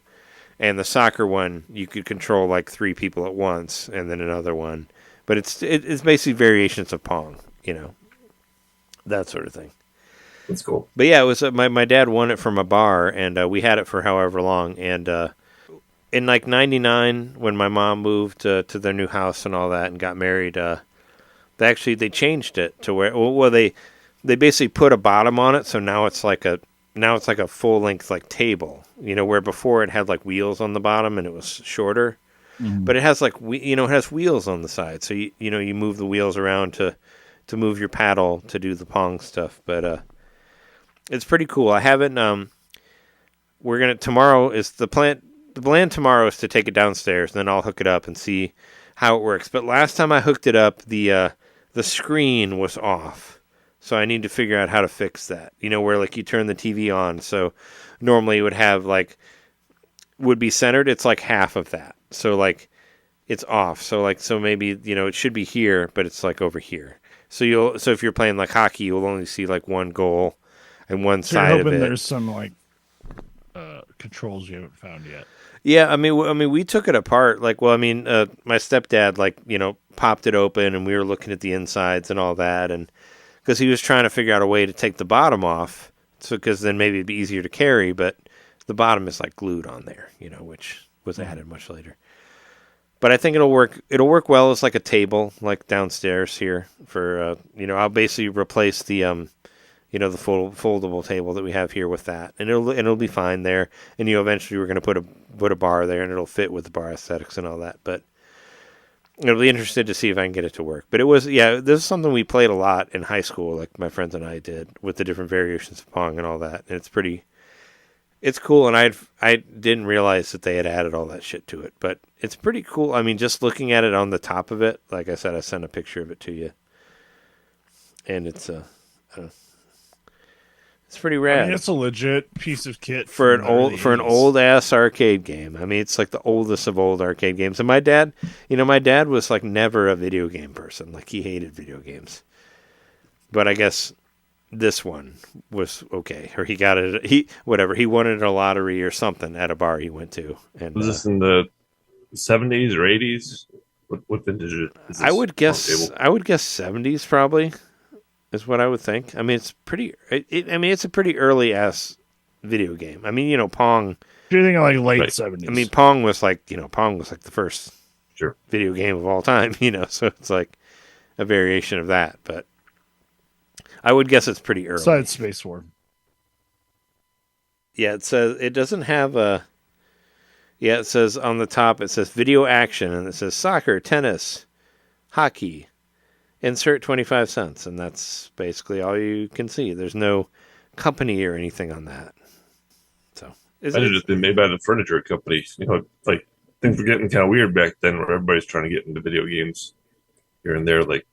And the soccer one, you could control like 3 people at once, and then another one. But it's basically variations of Pong, that sort of thing. That's cool. But yeah, it was my dad won it from a bar, and we had it for however long. And in like '99, when my mom moved to their new house and all that, and got married, they changed it to where they basically put a bottom on it, so now it's like a full length like table, where before it had like wheels on the bottom and it was shorter, but it has like it has wheels on the side, so you move the wheels around to move your paddle to do the Pong stuff. But it's pretty cool. I haven't. Tomorrow is the plan. The plan tomorrow is to take it downstairs, and then I'll hook it up and see how it works. But last time I hooked it up, the screen was off. So I need to figure out how to fix that. Where like you turn the TV on. So normally it would have would be centered. It's like half of that. So like it's off. So maybe, it should be here, but it's like over here. So if you're playing like hockey, you'll only see like one goal and one So you're side of hoping it. there's some like controls you haven't found yet. Yeah, I mean, we took it apart. My stepdad, popped it open, and we were looking at the insides and all that, and because he was trying to figure out a way to take the bottom off, so because then maybe it'd be easier to carry, but the bottom is like glued on there, which was added much later. But I think it'll work. It'll work well as like a table, like downstairs here. For I'll basically replace the the foldable table that we have here with that, and it'll be fine there. And eventually we're going to put a bar there, and it'll fit with the bar aesthetics and all that. But I'll be interested to see if I can get it to work. But this is something we played a lot in high school, like my friends and I did, with the different variations of Pong and all that. And it's cool, and I didn't realize that they had added all that shit to it. But it's pretty cool. I mean, just looking at it on the top of it, like I said, I sent a picture of it to you. And it's it's pretty rad. I mean, it's a legit piece of kit for an old ass arcade game. I mean, it's like the oldest of old arcade games. And my dad was like never a video game person. Like he hated video games. But I guess this one was okay, or he got it. He won it in a lottery or something at a bar he went to. And was this in the 70s or 80s? What vintage is this? I would guess 70s probably. Is what I would think. I mean, it's pretty. It's a pretty early ass video game. I mean, Pong. You're thinking like late 70s. I mean, Pong was like the first video game of all time. So it's like a variation of that. But I would guess it's pretty early. Besides Space War. Yeah, it says it doesn't have a. Yeah, it says on the top. It says video action, and it says soccer, tennis, hockey. Insert 25 cents, and that's basically all you can see. There's no company or anything on that. So Might have just been made by the furniture company. Like things were getting kind of weird back then, where everybody's trying to get into video games here and there. Like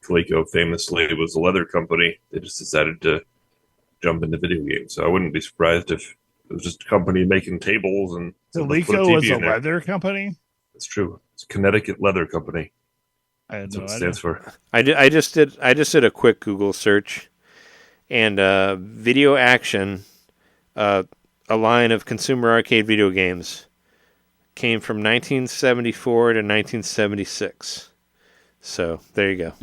Coleco famously was a leather company. They just decided to jump into video games. So I wouldn't be surprised if it was just a company making tables and Coleco was a leather company. That's true. It's Connecticut Leather Company. I had That's no what it idea. stands for. I just did a quick Google search, and Video Action, a line of consumer arcade video games, came from 1974 to 1976. So there you go.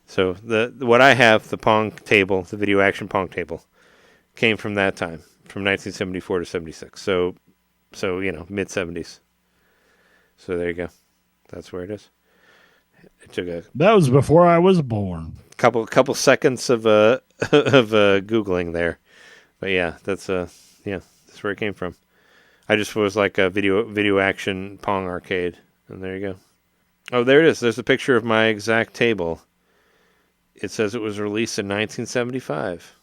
So what I have, the Pong Table, the Video Action Pong Table, came from that time, from 1974 to 76. So mid 70s. So there you go. That's where it is. It took that was before I was born. Couple seconds of googling there, but yeah, that's where it came from. I just was like a video action Pong arcade, and there you go. Oh, there it is. There's a picture of my exact table. It says it was released in 1975.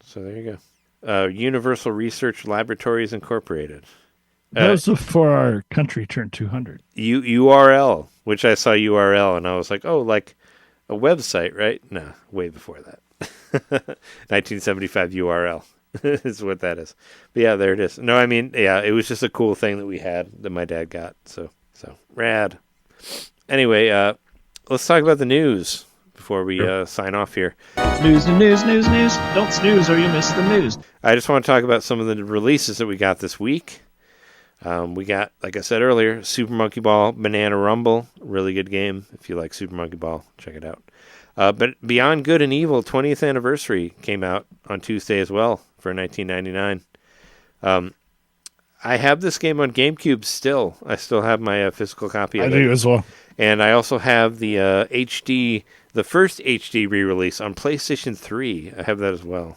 So there you go. Universal Research Laboratories Incorporated. That was before our country turned 200. URL, which I saw URL, and I was like, oh, like a website, right? No, way before that. 1975 URL is what that is. But yeah, there it is. No, I mean, yeah, it was just a cool thing that we had that my dad got. So rad. Anyway, let's talk about the news before we sign off here. News. Don't snooze or you miss the news. I just want to talk about some of the releases that we got this week. We got, like I said earlier, Super Monkey Ball Banana Rumble. Really good game. If you like Super Monkey Ball, check it out. But Beyond Good and Evil 20th Anniversary came out on Tuesday as well for $19.99. I have this game on GameCube still. I still have my physical copy of it. I do as well. And I also have the the first HD re-release on PlayStation 3. I have that as well.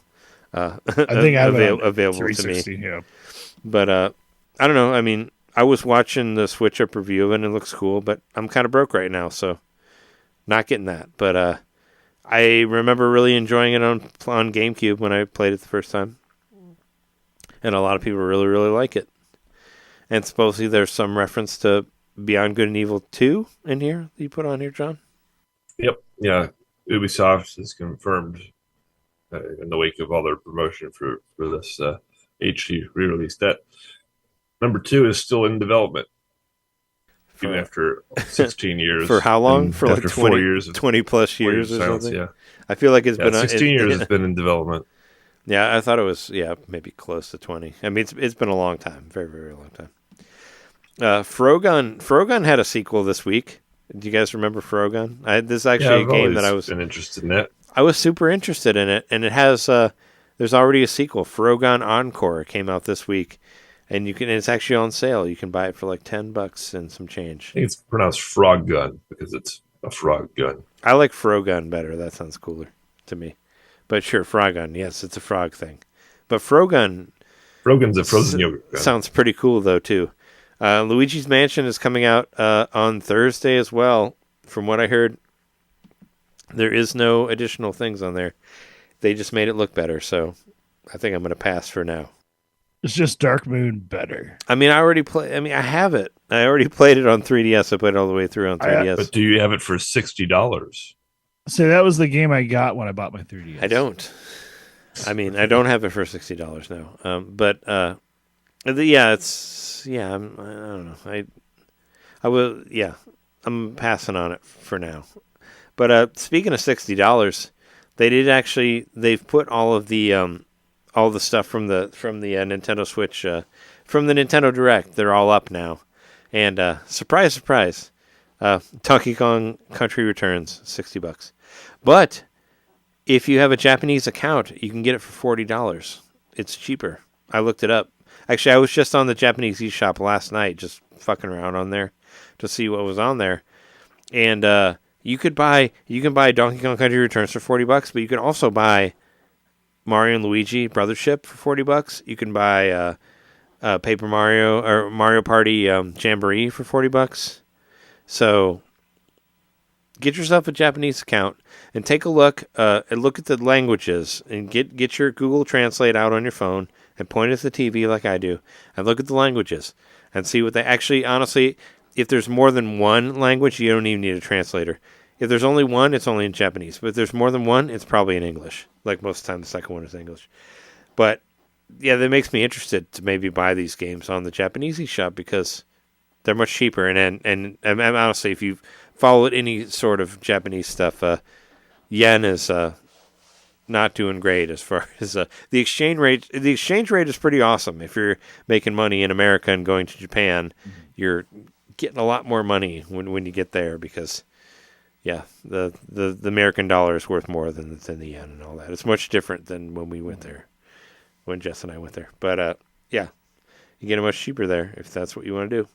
I think I have it on available to me. Yeah. But I don't know. I mean, I was watching the Switch Up review of it, and it looks cool, but I'm kind of broke right now, so not getting that. But I remember really enjoying it on GameCube when I played it the first time. And a lot of people really, really like it. And supposedly there's some reference to Beyond Good and Evil 2 in here that you put on here, John? Yep. Yeah. Ubisoft has confirmed in the wake of all their promotion for this HD re-release that number 2 is still in development. Even after 16 years. For how long? For like 4 years. 20 plus years or silence, something? Yeah. I feel like it's been 16 years it's been in development. Yeah, I thought it was maybe close to 20. I mean, it's been a long time, very, very long time. Frogun had a sequel this week. Do you guys remember Frogun? This is actually a game that I was been interested in that. I was super interested in it, and it has there's already a sequel. Frogun Encore came out this week, And it's actually on sale. You can buy it for like $10 and some change. I think it's pronounced frog gun because it's a frog gun. I like Frogun better. That sounds cooler to me. But sure, Frogun. Yes, it's a frog thing. But Frogun's a frozen yogurt gun. Sounds pretty cool, though, too. Luigi's Mansion is coming out on Thursday as well. From what I heard, there is no additional things on there. They just made it look better, so I think I'm going to pass for now. It's just Dark Moon better. I mean, I have it. I already played it on 3DS. I played it all the way through on 3DS. But do you have it for $60? So that was the game I got when I bought my 3DS. I don't. I mean, I don't have it for $60 now. But yeah, I don't know. I will. Yeah, I'm passing on it for now. But speaking of $60, they've put all the stuff from the Nintendo Switch, from the Nintendo Direct. They're all up now, and surprise, surprise, Donkey Kong Country Returns, $60. But if you have a Japanese account, you can get it for $40. It's cheaper. I looked it up. Actually, I was just on the Japanese eShop last night, just fucking around on there to see what was on there, and you can buy Donkey Kong Country Returns for $40, but you can also buy Mario and Luigi Brothership for $40. You can buy Paper Mario or Mario Party Jamboree for $40. So get yourself a Japanese account and take a look and look at the languages and get your Google Translate out on your phone and point at the TV like I do and look at the languages and see what they actually, honestly, if there's more than one language, you don't even need a translator. If there's only one, it's only in Japanese. But if there's more than one, it's probably in English. Like most of the time, the second one is English. But yeah, that makes me interested to maybe buy these games on the Japanese eShop because they're much cheaper. And honestly, if you've followed any sort of Japanese stuff, yen is not doing great as far as the exchange rate. The exchange rate is pretty awesome. If you're making money in America and going to Japan, you're getting a lot more money when you get there because. Yeah, the American dollar is worth more than the yen and all that. It's much different than when we went there, when Jess and I went there. But yeah, you get it much cheaper there if that's what you want to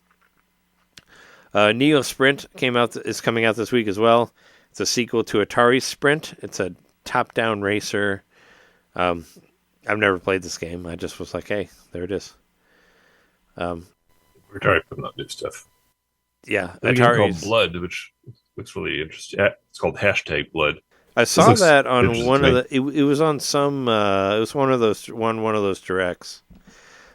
do. Neo Sprint is coming out this week as well. It's a sequel to Atari Sprint. It's a top-down racer. I've never played this game. I just was like, hey, there it is. We're Atari putting out new stuff. Yeah, Atari called Blood, which looks really interesting. It's called #Blood. I saw that on one of the. It was on some. It was one of those directs.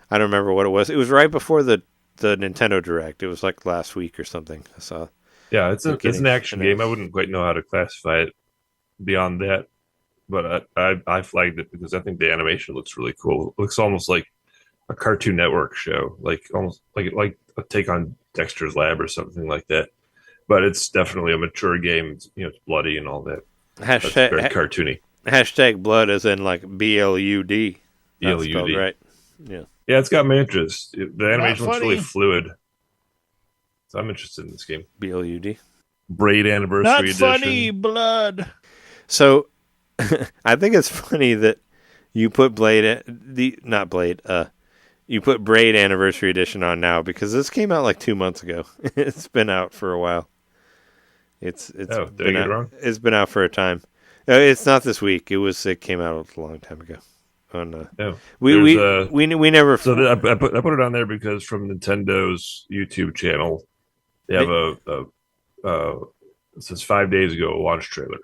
I don't remember what it was. It was right before the Nintendo Direct. It was like last week or something. I saw. Yeah, it's an action game. I wouldn't quite know how to classify it beyond that, but I flagged it because I think the animation looks really cool. It looks almost like a Cartoon Network show, almost like a take on Dexter's Lab or something like that. But it's definitely a mature game. It's bloody and all that. That's very cartoony. #Blood as in like BLUD. BLUD. Right. Yeah. Yeah, it's got my interest. The animation looks really fluid. So I'm interested in this game. BLUD. Braid Anniversary Not Edition. funny, Blood. So I think it's funny that you put you put Braid Anniversary Edition on now because this came out like 2 months ago. It's been out for a while. It's did I get it wrong? It's been out for a time. It's not this week. It came out a long time ago. We never. So I put it on there because from Nintendo's YouTube channel, they have it says 5 days ago a launch trailer.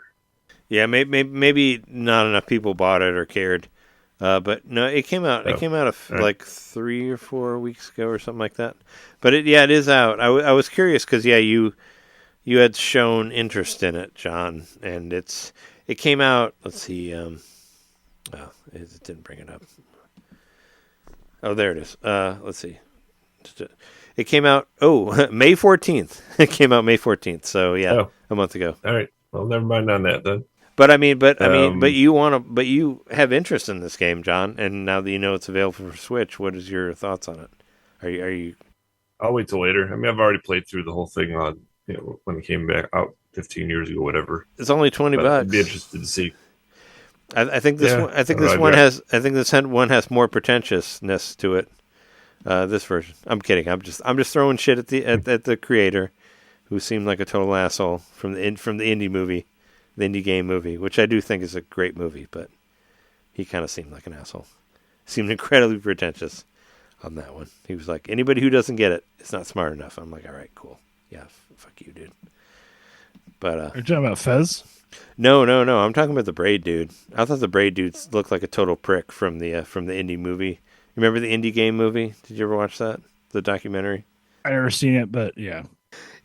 Yeah, maybe not enough people bought it or cared. But no, it came out. It came out like 3 or 4 weeks ago or something like that. But it is out. I was curious because you had shown interest in it, John, and it came out. Let's see. It didn't bring it up. Oh, there it is. Let's see. It came out. Oh, May 14th. It came out May 14th. So yeah, a month ago. All right. Well, never mind on that then. But you have interest in this game, John, and now that you know it's available for Switch, what is your thoughts on it? Are you? I'll wait till later. I mean, I've already played through the whole thing on when it came back out 15 years ago, whatever. It's only $20. I'd be interested to see. I think this one. I think this one has more pretentiousness to it. This version. I'm kidding. I'm just throwing shit at the creator, who seemed like a total asshole from the indie movie, the indie game movie, which I do think is a great movie, but he kind of seemed like an asshole. Seemed incredibly pretentious on that one. He was like, anybody who doesn't get it, it's not smart enough. I'm like, all right, cool. Yeah, fuck you, dude. But Are you talking about Fez? No. I'm talking about the Braid dude. I thought the Braid dude looked like a total prick from the indie movie. You remember the indie game movie? Did you ever watch that? The documentary? I never seen it, but yeah.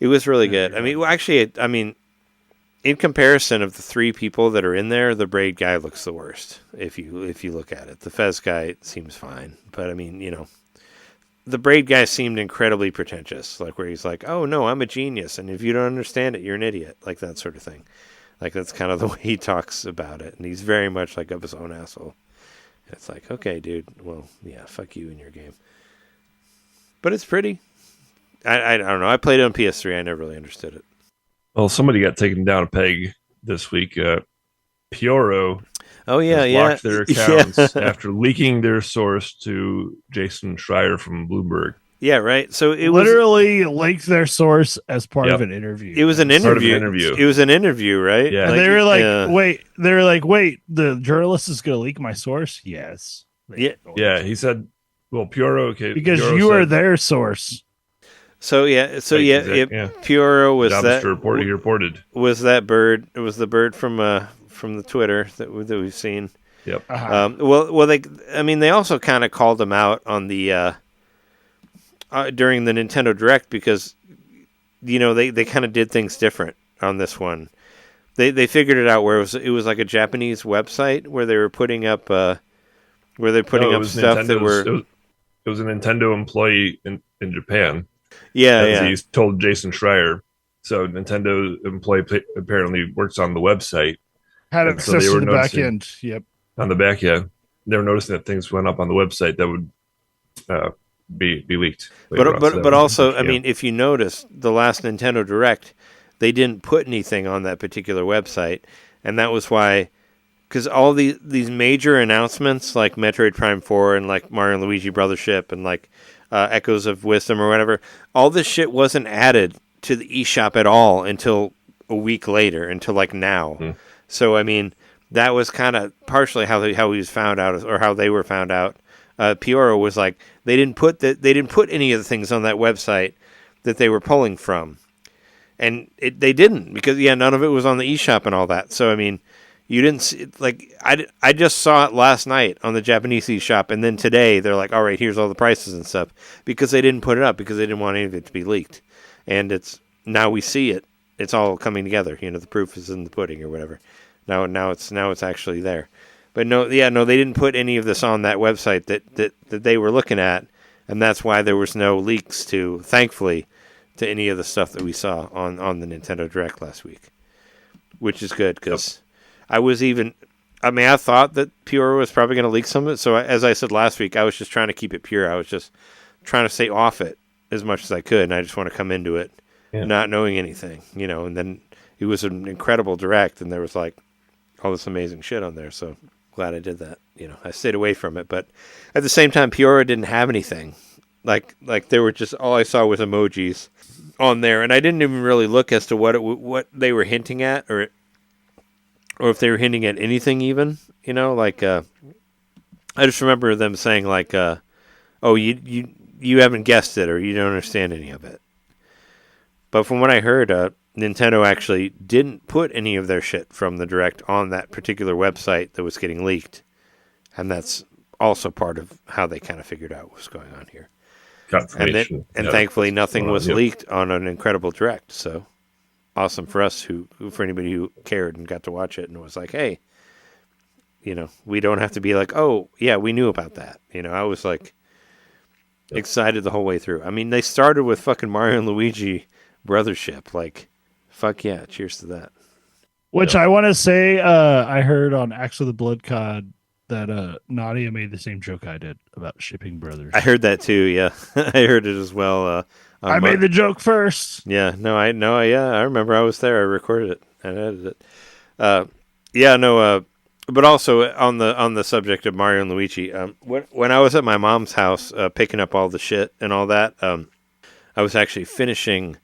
It was really good. I mean, well, actually, in comparison of the three people that are in there, the Braid guy looks the worst. If you look at it, the Fez guy seems fine, but I mean, the Braid guy seemed incredibly pretentious, like where he's like, "Oh no, I'm a genius, and if you don't understand it, you're an idiot," like that sort of thing. Like that's kind of the way he talks about it, and he's very much like of his own asshole. And it's like, okay, dude, well, yeah, fuck you and your game. But it's pretty. I don't know. I played it on PS3. I never really understood it. Well, somebody got taken down a peg this week. Pioro Oh yeah, blocked their accounts after leaking their source to Jason Schreier from Bloomberg. Yeah, right. So it literally linked their source as part Yep. of an interview. It was an Part of an interview. interview. It was an interview, right? Yeah. And they were like, yeah. wait, the journalist is going to leak my source? Yes. Yeah, he said, well, Pioro, okay. Because Pioro you are said- their source. So Right, Pioro was Jobs that to report, he reported. was that bird. It was the bird from the Twitter that we've seen. Yep. Uh-huh. They also kind of called him out on the during the Nintendo Direct because they kind of did things different on this one. They figured it out where it was like a Japanese website where they were putting up stuff that were it was a Nintendo employee in Japan. yeah. He told Jason Schreier. So Nintendo employee apparently works on the website. Had And so access they to were the back noticing- end. Yep. On the back end, they were noticing that things went up on the website that would be leaked. later on. So that But was also, interesting, I mean, if you notice the last Nintendo Direct, they didn't put anything on that particular website, and that was why, because all these major announcements like Metroid Prime 4 and like Mario and Luigi Brothership and like Echoes of Wisdom or whatever, all this shit wasn't added to the eShop at all until a week later, until like now. Hmm. So I mean, that was kind of partially how he was found out, or how they were found out. Pioro was like they didn't put any of the things on that website that they were pulling from, and they didn't because none of it was on the eShop and all that. So I mean, you didn't see, like I just saw it last night on the Japanese eShop, and then today they're like, all right, here's all the prices and stuff because they didn't put it up because they didn't want any of it to be leaked, and now we see it. It's all coming together. The proof is in the pudding or whatever. Now it's actually there. But no, they didn't put any of this on that website that they were looking at, and that's why there was no leaks thankfully, to any of the stuff that we saw on the Nintendo Direct last week, which is good because I thought that Pure was probably going to leak some of it. So as I said last week, I was just trying to keep it pure. I was just trying to stay off it as much as I could, and I just want to come into it not knowing anything, and then it was an incredible Direct, and there was like all this amazing shit on there, so glad I did that. I stayed away from it, but at the same time, Piora didn't have anything. Like they were just, all I saw was emojis on there, and I didn't even really look as to what they were hinting at, or if they were hinting at anything even. I just remember them saying like, "Oh, you haven't guessed it, or you don't understand any of it." But from what I heard, Nintendo actually didn't put any of their shit from the Direct on that particular website that was getting leaked. And that's also part of how they kind of figured out what was going on here. Confirmation. And thankfully nothing was Yep. leaked on an incredible Direct. So awesome for us, for anybody who cared and got to watch it and was like, hey, we don't have to be like, oh, yeah, we knew about that. I was like excited the whole way through. I mean, they started with fucking Mario and Luigi Brothership. Like, fuck yeah, cheers to that. Which I want to say, I heard on Axe of the Blood COD that Nadia made the same joke I did about shipping brothers. I heard that too, yeah. I heard it as well. I made the joke first. Yeah, I remember I was there. I recorded it and edited it. But also on the subject of Mario and Luigi, when I was at my mom's house picking up all the shit and all that, I was actually finishing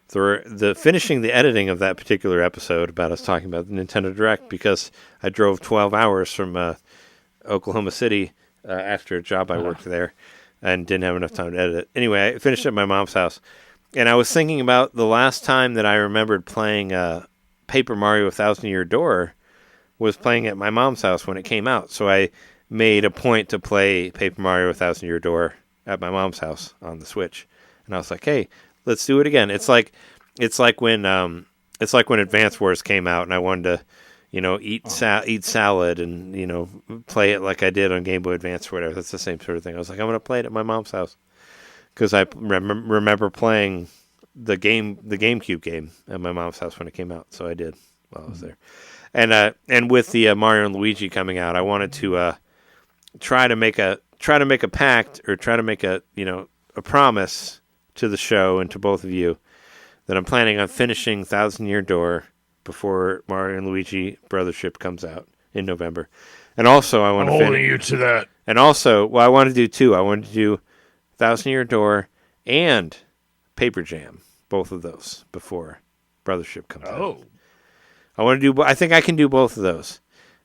the editing of that particular episode about us talking about the Nintendo Direct, because I drove 12 hours from Oklahoma City after a job I worked there and didn't have enough time to edit it. Anyway, I finished at my mom's house, and I was thinking about the last time that I remembered playing Paper Mario 1,000 Year Door was playing at my mom's house when it came out. So I made a point to play Paper Mario 1,000 Year Door at my mom's house on the Switch. And I was like, hey, let's do it again. It's like when Advance Wars came out and I wanted to, eat salad and, play it like I did on Game Boy Advance or whatever. That's the same sort of thing. I was like, I'm going to play it at my mom's house because I remember playing the GameCube game at my mom's house when it came out. So I did while I was there. And with the Mario and Luigi coming out, I wanted to try to make a pact, or try to make a promise to the show and to both of you that I'm planning on finishing 1,000 Year Door before Mario and Luigi Brothership comes out in November. And also I want to holding you to that. And also, I want to do two. I want to do 1,000 Year Door and Paper Jam, both of those before Brothership comes out. I want to do. I think I can do both of those.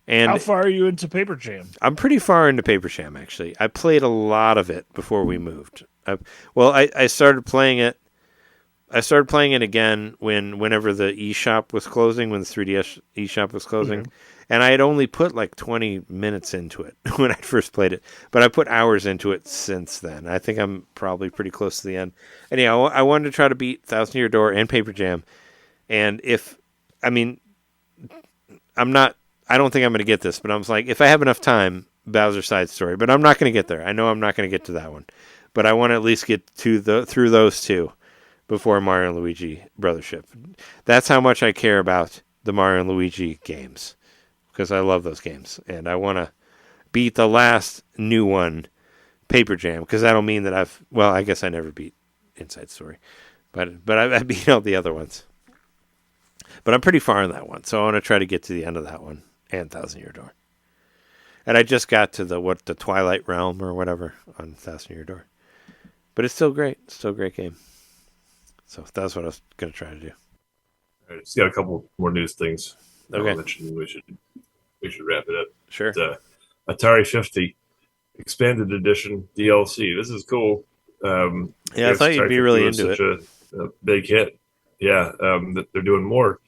And how far are you into Paper Jam? I'm pretty far into Paper Jam, actually. I played a lot of it before we moved. I started playing it. I started playing it again whenever the eShop was closing, when the 3DS eShop was closing, and I had only put like 20 minutes into it when I first played it. But I put hours into it since then. I think I'm probably pretty close to the end. Anyhow, I wanted to try to beat 1,000 Year Door and Paper Jam, and I don't think I'm going to get this, but I was like, if I have enough time, Bowser's Side Story. But I'm not going to get there. I know I'm not going to get to that one. But I want to at least get through those two before Mario and Luigi Brothership. That's how much I care about the Mario and Luigi games, because I love those games. And I want to beat the last new one, Paper Jam, because that'll mean that I guess I never beat Inside Story. But I beat all the other ones. But I'm pretty far in that one, so I want to try to get to the end of that one and 1,000 Year Door. And I just got to the Twilight Realm or whatever on 1,000 Year Door. But it's still great. It's still a great game. So that's what I was going to try to do. All right, just got a couple more news things. Okay. I mentioned we should wrap it up. Sure. Atari 50 Expanded Edition DLC. This is cool. I thought you'd be really into it. A big hit. Yeah, they're doing more.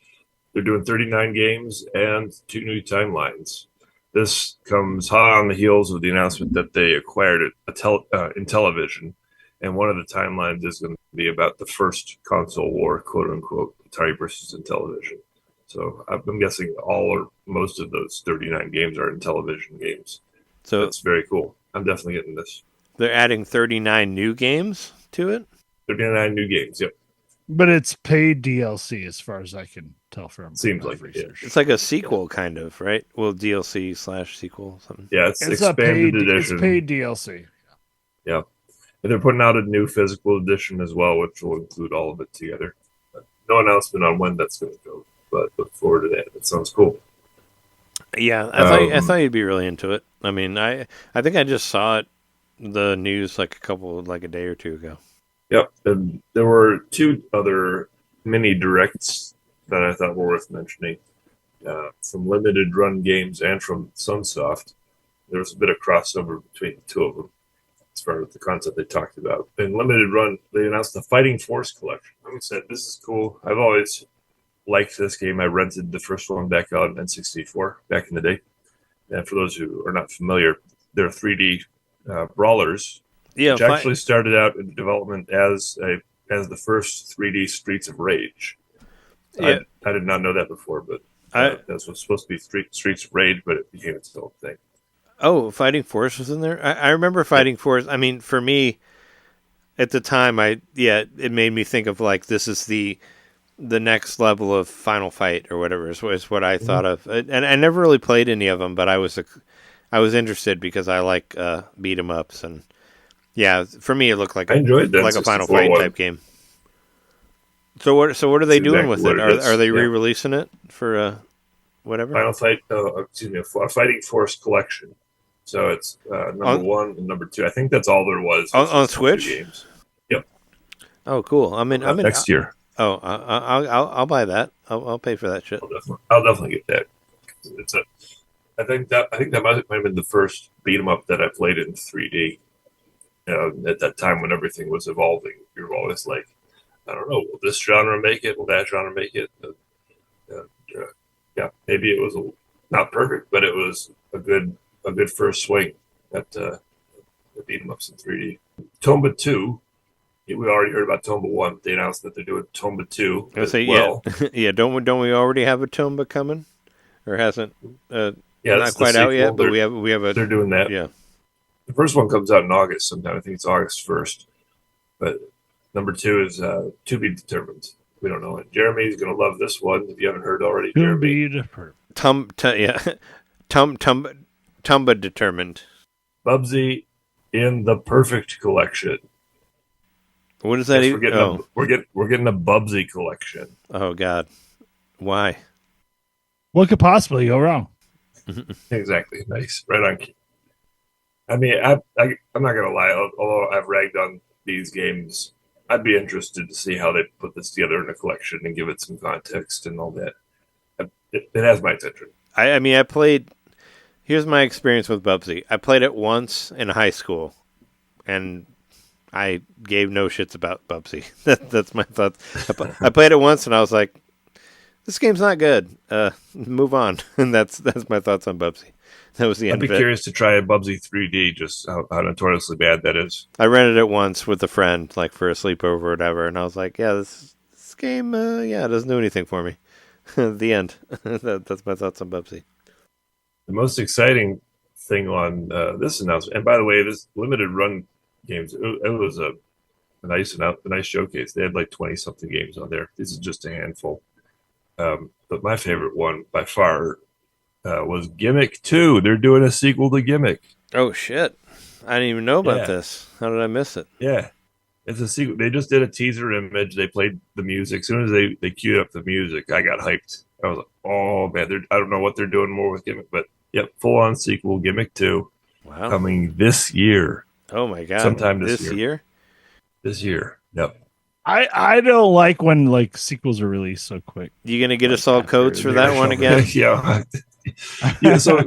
They're doing 39 games and 2 new timelines. This comes hot on the heels of the announcement that they acquired Intellivision, and one of the timelines is going to be about the first console war, quote unquote, Atari versus Intellivision. So I'm guessing all or most of those 39 games are Intellivision games. So that's very cool. I'm definitely getting this. They're adding 39 new games to it? 39 new games, yep. But it's paid DLC as far as I can tell from Seems like research. It's like a sequel, kind of, right? Well, DLC/sequel, something. Yeah, it's expanded edition. It's paid DLC. Yeah. And they're putting out a new physical edition as well, which will include all of it together. No announcement on when that's going to go, but look forward to that. It sounds cool. Yeah, I thought you'd be really into it. I mean, I think I just saw it, the news, like a day or two ago. Yep, and there were 2 other mini directs that I thought were worth mentioning. From Limited Run Games and from Sunsoft. There was a bit of crossover between the 2 of them as far as the concept they talked about. In Limited Run, they announced the Fighting Force Collection. I said, this is cool. I've always liked this game. I rented the first one back on N64 back in the day. And for those who are not familiar, they're 3D brawlers. Yeah, which actually started out in development as the first 3D Streets of Rage. Yeah. I did not know that before, but that was supposed to be Streets of Rage, but it became its own thing. Oh, Fighting Force was in there? I remember Fighting Force. I mean, for me, at the time, it made me think of like, this is the next level of Final Fight or whatever is what I thought of. And I never really played any of them, but I was interested because I like beat 'em ups, and yeah, for me it looked like a Final Fight type game. So what are they doing with it? Are they re-releasing it for whatever? Final Fight, Fighting Force Collection. So it's number 1 and number 2. I think that's all there was. On Switch? Games. Yep. Oh, cool. I'm in next year. Oh, I'll buy that. I'll pay for that shit. I'll definitely get that. I think that might have been the first beat 'em up that I played in 3D. At that time when everything was evolving, you were always like, I don't know, will this genre make it? Will that genre make it? Yeah, maybe it was not perfect, but it was a good first swing at beat 'em ups in 3D. Tomba 2. We already heard about Tomba 1. They announced that they're doing Tomba 2 as well. Yeah. Don't we already have a Tomba coming, or hasn't? Yeah, not quite out yet, but we have a. They're doing that. Yeah. The first one comes out in August sometime. I think it's August 1st. But number 2 is to be determined. We don't know it. Jeremy's going to love this one if you haven't heard already. To be determined. Tumba determined. Bubsy in the Perfect Collection. What does that even? We're getting a Bubsy collection. Oh God, why? What could possibly go wrong? Exactly. Nice. Right on. I mean, I'm not gonna lie. Although I've ragged on these games, I'd be interested to see how they put this together in a collection and give it some context and all that. It has my attention. I played. Here's my experience with Bubsy. I played it once in high school, and I gave no shits about Bubsy. That's my thoughts. I played it once, and I was like, "This game's not good. Move on." And that's my thoughts on Bubsy. That was the end of it. I'd be curious to try a Bubsy 3D, just how notoriously bad that is. I rented it once with a friend, like for a sleepover or whatever, and I was like, "Yeah, this game, it doesn't do anything for me." The end. That's my thoughts on Bubsy. The most exciting thing on this announcement, and by the way, this limited run games, it was a nice showcase. They had like 20-something games on there. This is just a handful. But my favorite one by far was Gimmick 2. They're doing a sequel to Gimmick. Oh, shit. I didn't even know about this. How did I miss it? Yeah. It's a sequel. They just did a teaser image. They played the music. As soon as they queued up the music, I got hyped. I was like, oh, man, I don't know what they're doing more with Gimmick, but yep, full-on sequel, Gimmick 2, coming this year. Oh, my God. Sometime this year? This year, yep. I don't like when like sequels are released so quick. You going to get us all codes for that one again? Yeah. So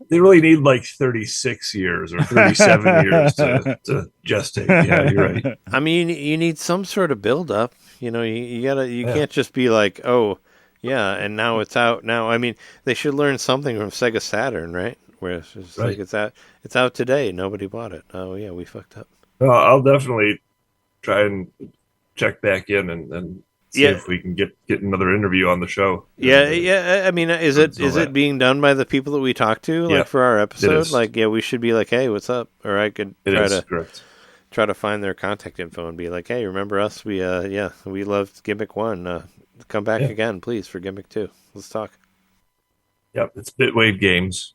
they really need like 36 years or 37 years to gestate. Yeah, you're right. I mean, you need some sort of build-up. You know, you can't just be like, oh, yeah, and now it's out. Now, I mean, they should learn something from Sega Saturn, right? Where it's just like it's out today. Nobody bought it. Oh yeah, we fucked up. Well, I'll definitely try and check back in and see if we can get another interview on the show. Yeah. I mean, is it being done by the people that we talked to, like for our episode? Like, yeah, we should be like, hey, what's up? Or I could try to find their contact info and be like, hey, remember us? We loved Gimmick 1. Come back again, please, for Gimmick 2. Let's talk. Yep, it's Bitwave Games,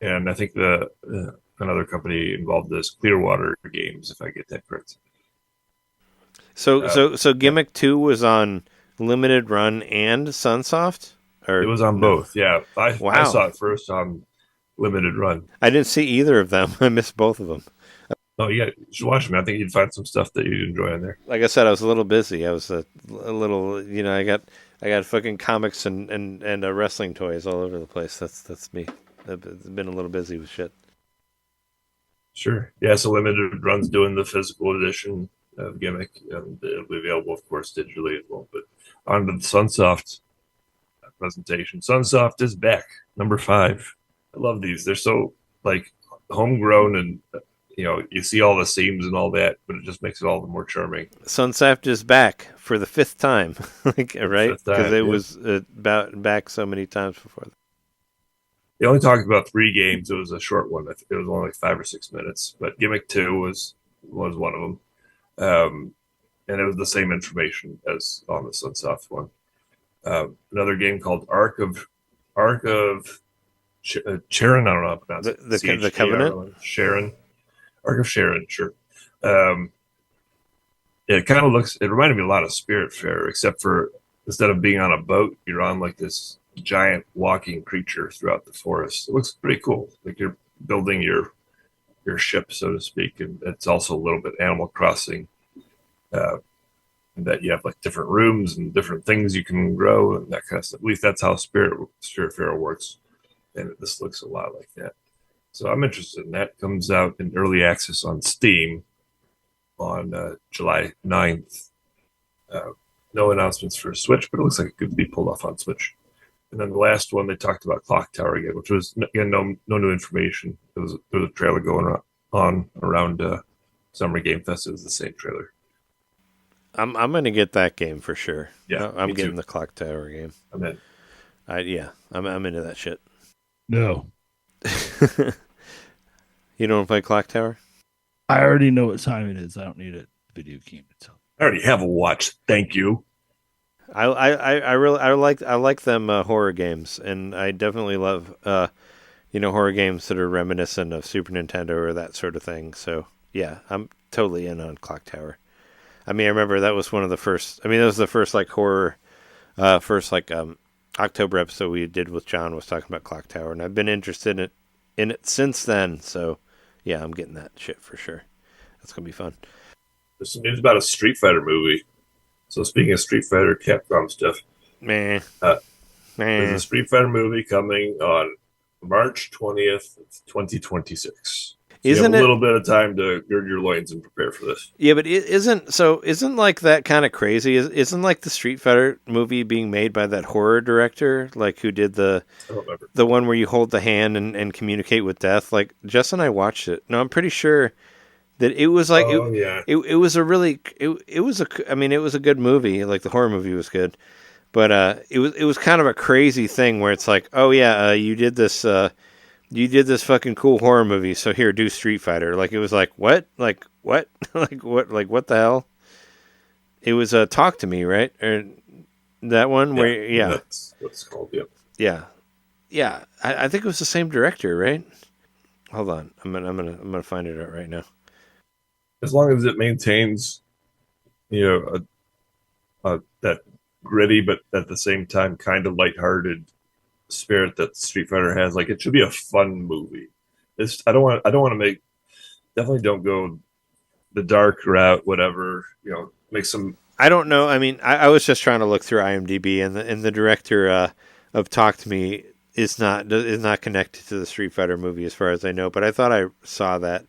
and I think another company involved is Clearwater Games, if I get that correct. So Gimmick 2 was on Limited Run and Sunsoft? Or it was on both, yeah. I saw it first on Limited Run. I didn't see either of them. I missed both of them. Oh, yeah, you should watch them. I think you'd find some stuff that you'd enjoy in there. Like I said, I was a little busy. I was a little, I got fucking comics and wrestling toys all over the place. That's me. I've been a little busy with shit. Sure. Yeah, so Limited Run's doing the physical edition of Gimmick, and it'll be available, of course, digitally as well. But on to the Sunsoft presentation. Sunsoft is back, number 5. I love these. They're so, like, homegrown and... you see all the seams and all that, but it just makes it all the more charming. Sunsoft is back for the 5th time, right? Because it was back so many times before. They only talked about 3 games. It was a short one. It was only like 5 or 6 minutes. But Gimmick 2 was one of them, and it was the same information as on the Sunsoft one. Another game called Ark of Sharon. I don't know how to pronounce it. The Covenant. Sharon. Ark of Sharon, sure. It kind of looks. It reminded me a lot of Spiritfarer, except for instead of being on a boat, you're on like this giant walking creature throughout the forest. It looks pretty cool. Like you're building your ship, so to speak, and it's also a little bit Animal Crossing. And that you have like different rooms and different things you can grow and that kind of stuff. At least that's how Spiritfarer works, and this looks a lot like that. So I'm interested in that. Comes out in early access on Steam on July 9th. No announcements for Switch, but it looks like it could be pulled off on Switch. And then the last one, they talked about Clock Tower again, which was again no new information. There was a trailer going on around Summer Game Fest. It was the same trailer. I'm gonna get that game for sure. Yeah, I'm me getting too. the Clock Tower game. I'm in. I'm into that shit. No. You don't play Clock Tower? I already know what time it is. I don't need a video game to tell. I already have a watch. Thank you. I like them horror games, and I definitely love horror games that are reminiscent of Super Nintendo or that sort of thing. So yeah, I'm totally in on Clock Tower. I mean, I remember that was one of the first. I mean, that was the first like horror, October episode we did with John was talking about Clock Tower, and I've been interested in it since then. So yeah, I'm getting that shit for sure. That's gonna be fun. There's some news about a Street Fighter movie. So speaking of Street Fighter, Capcom stuff, there's a Street Fighter movie coming on March 20th, 2026. So you have a little bit of time to gird your loins and prepare for this. Yeah, but isn't like that kind of crazy? Isn't like the Street Fighter movie being made by that horror director, like who did the one where you hold the hand and communicate with death? Like Jess and I watched it. No, I'm pretty sure that it was like it was a really it was a good movie. Like the horror movie was good, but it was kind of a crazy thing where it's like, oh yeah, you did this fucking cool horror movie, so here, do Street Fighter. Like, it was like, what? Like, what? Like, what? Like, what the hell? It was Talk to Me, right? Or that one where, That's what it's called, yeah. Yeah, I think it was the same director, right? Hold on. I'm gonna find it out right now. As long as it maintains, that gritty, but at the same time, kind of lighthearted spirit that Street Fighter has. Like, it should be a fun movie. I don't want to make, definitely don't go the dark route, whatever, make some. I don't know. I mean, I was just trying to look through IMDb, and the director of Talk to Me is not connected to the Street Fighter movie as far as I know, but I thought I saw that.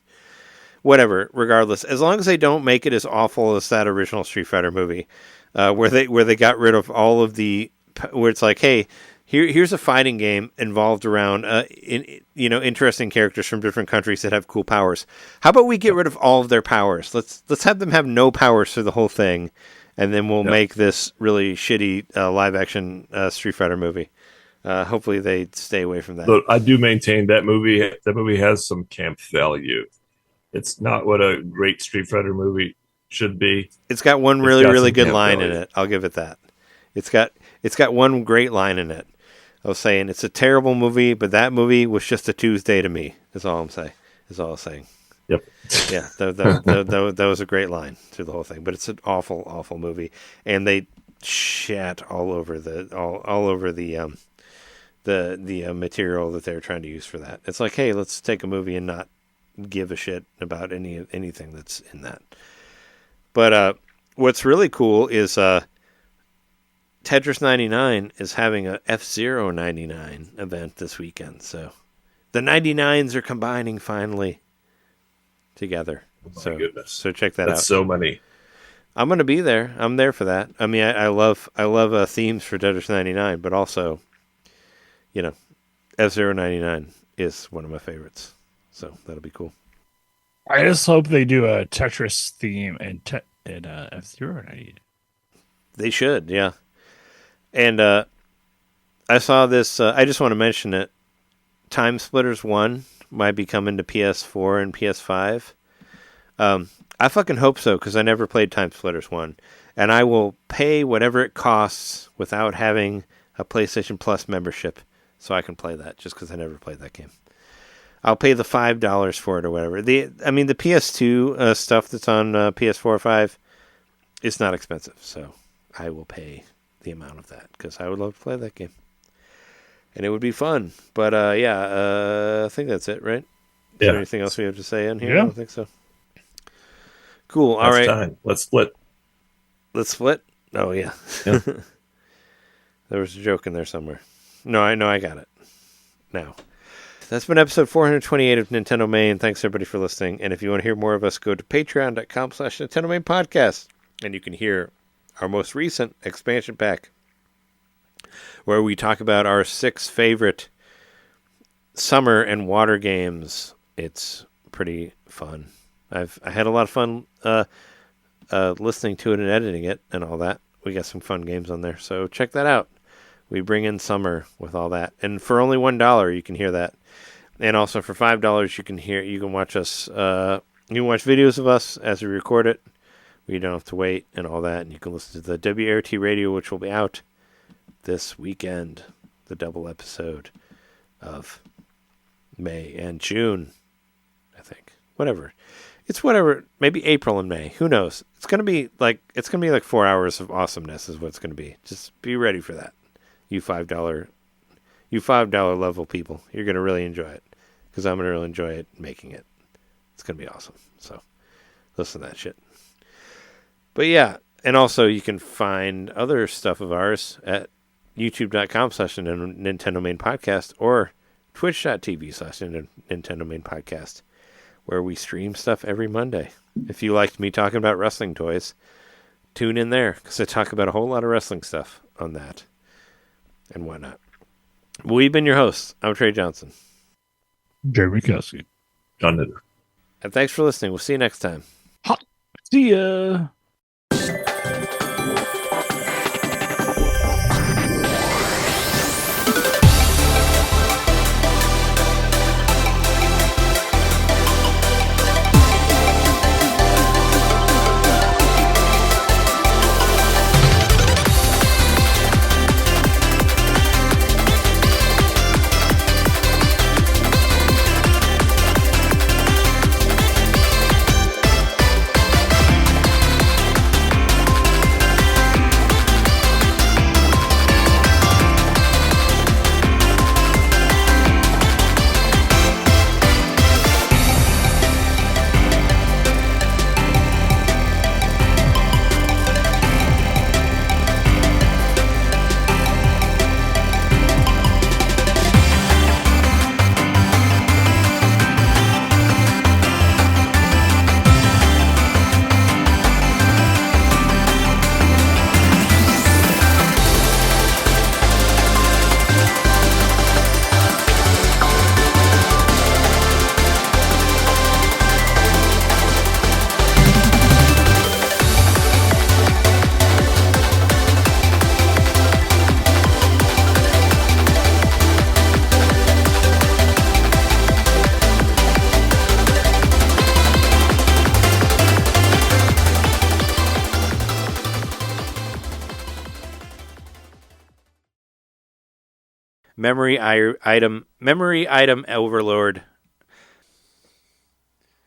Whatever, regardless, as long as they don't make it as awful as that original Street Fighter movie, where they got rid of all of the, where it's like, hey, here's a fighting game involved around interesting characters from different countries that have cool powers. How about we get rid of all of their powers? Let's have them have no powers for the whole thing, and then we'll make this really shitty live action Street Fighter movie. Hopefully they stay away from that. Look, I do maintain that movie. That movie has some camp value. It's not what a great Street Fighter movie should be. It's got one really good line in it. I'll give it that. It's got one great line in it. I was saying it's a terrible movie, but that movie was just a Tuesday to me. Is all I'm saying. Yep. Yeah, that was a great line through the whole thing. But it's an awful movie, and they shat all over the material that they're trying to use for that. It's like, hey, let's take a movie and not give a shit about anything that's in that. But what's really cool is Tetris 99 is having a F-Zero 99 event this weekend. So the 99s are combining finally together. Oh my goodness. So check that out. That's so many. I'm going to be there. I'm there for that. I mean, I love themes for Tetris 99, but also, F-Zero 99 is one of my favorites. So that'll be cool. I just hope they do a Tetris theme in F-Zero 98. They should, yeah. And I saw this. I just want to mention it. Time Splitters 1 might be coming to PS4 and PS5. I fucking hope so, because I never played Time Splitters 1. And I will pay whatever it costs without having a PlayStation Plus membership so I can play that, just because I never played that game. I'll pay the $5 for it or whatever. The PS2 stuff that's on PS4 or 5 is not expensive, so I will pay the amount of that because I would love to play that game. and it would be fun. But I think that's it, right? Is Yeah. there anything else we have to say in here? Yeah. I don't think so. Cool. All That's right. time. Let's split. Let's split. Oh yeah. Yeah. There was a joke in there somewhere. No, I know I got it. Now. That's been episode 428 of NintenDomain. Thanks everybody for listening. And if you want to hear more of us, go to patreon.com/NintenDomain podcast. And you can hear our most recent expansion pack, where we talk about our 6 favorite summer and water games. It's pretty fun. I had a lot of fun listening to it and editing it and all that. We got some fun games on there, so check that out. We bring in summer with all that, and for only $1 you can hear that, and also for $5 you can watch us. You can watch videos of us as we record it. We don't have to wait and all that, and you can listen to the Erdtree radio, which will be out this weekend, the double episode of May and June, I think. Whatever. It's whatever, maybe April and May. Who knows? It's gonna be like 4 hours of awesomeness is what it's gonna be. Just be ready for that. You $5 level people. You're gonna really enjoy it. Because I'm gonna really enjoy it making it. It's gonna be awesome. So listen to that shit. But yeah, and also you can find other stuff of ours at youtube.com/NintenDomain podcast or twitch.tv/NintenDomain podcast, where we stream stuff every Monday. If you liked me talking about wrestling toys, tune in there, because I talk about a whole lot of wrestling stuff on that and whatnot. We've been your hosts. I'm Trey Johnson. Jeremy Kelsey. John Nitter. And thanks for listening. We'll see you next time. See ya. Memory item overlord.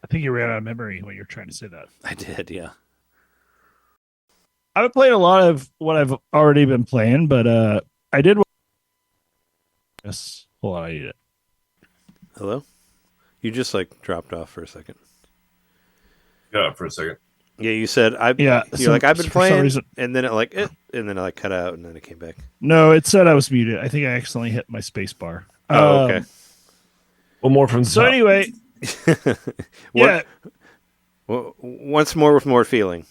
I think you ran out of memory when you were trying to say that. I did, yeah. I've been playing a lot of what I've already been playing, but I did. Yes, hold on, I need it. Hello? You just dropped off for a second. Got up for a second. Yeah, you said I've been playing, and then it cut out, and then it came back. No, it said I was muted. I think I accidentally hit my space bar. Oh, okay. One more from the So top. anyway, yeah. Once more with more feeling. This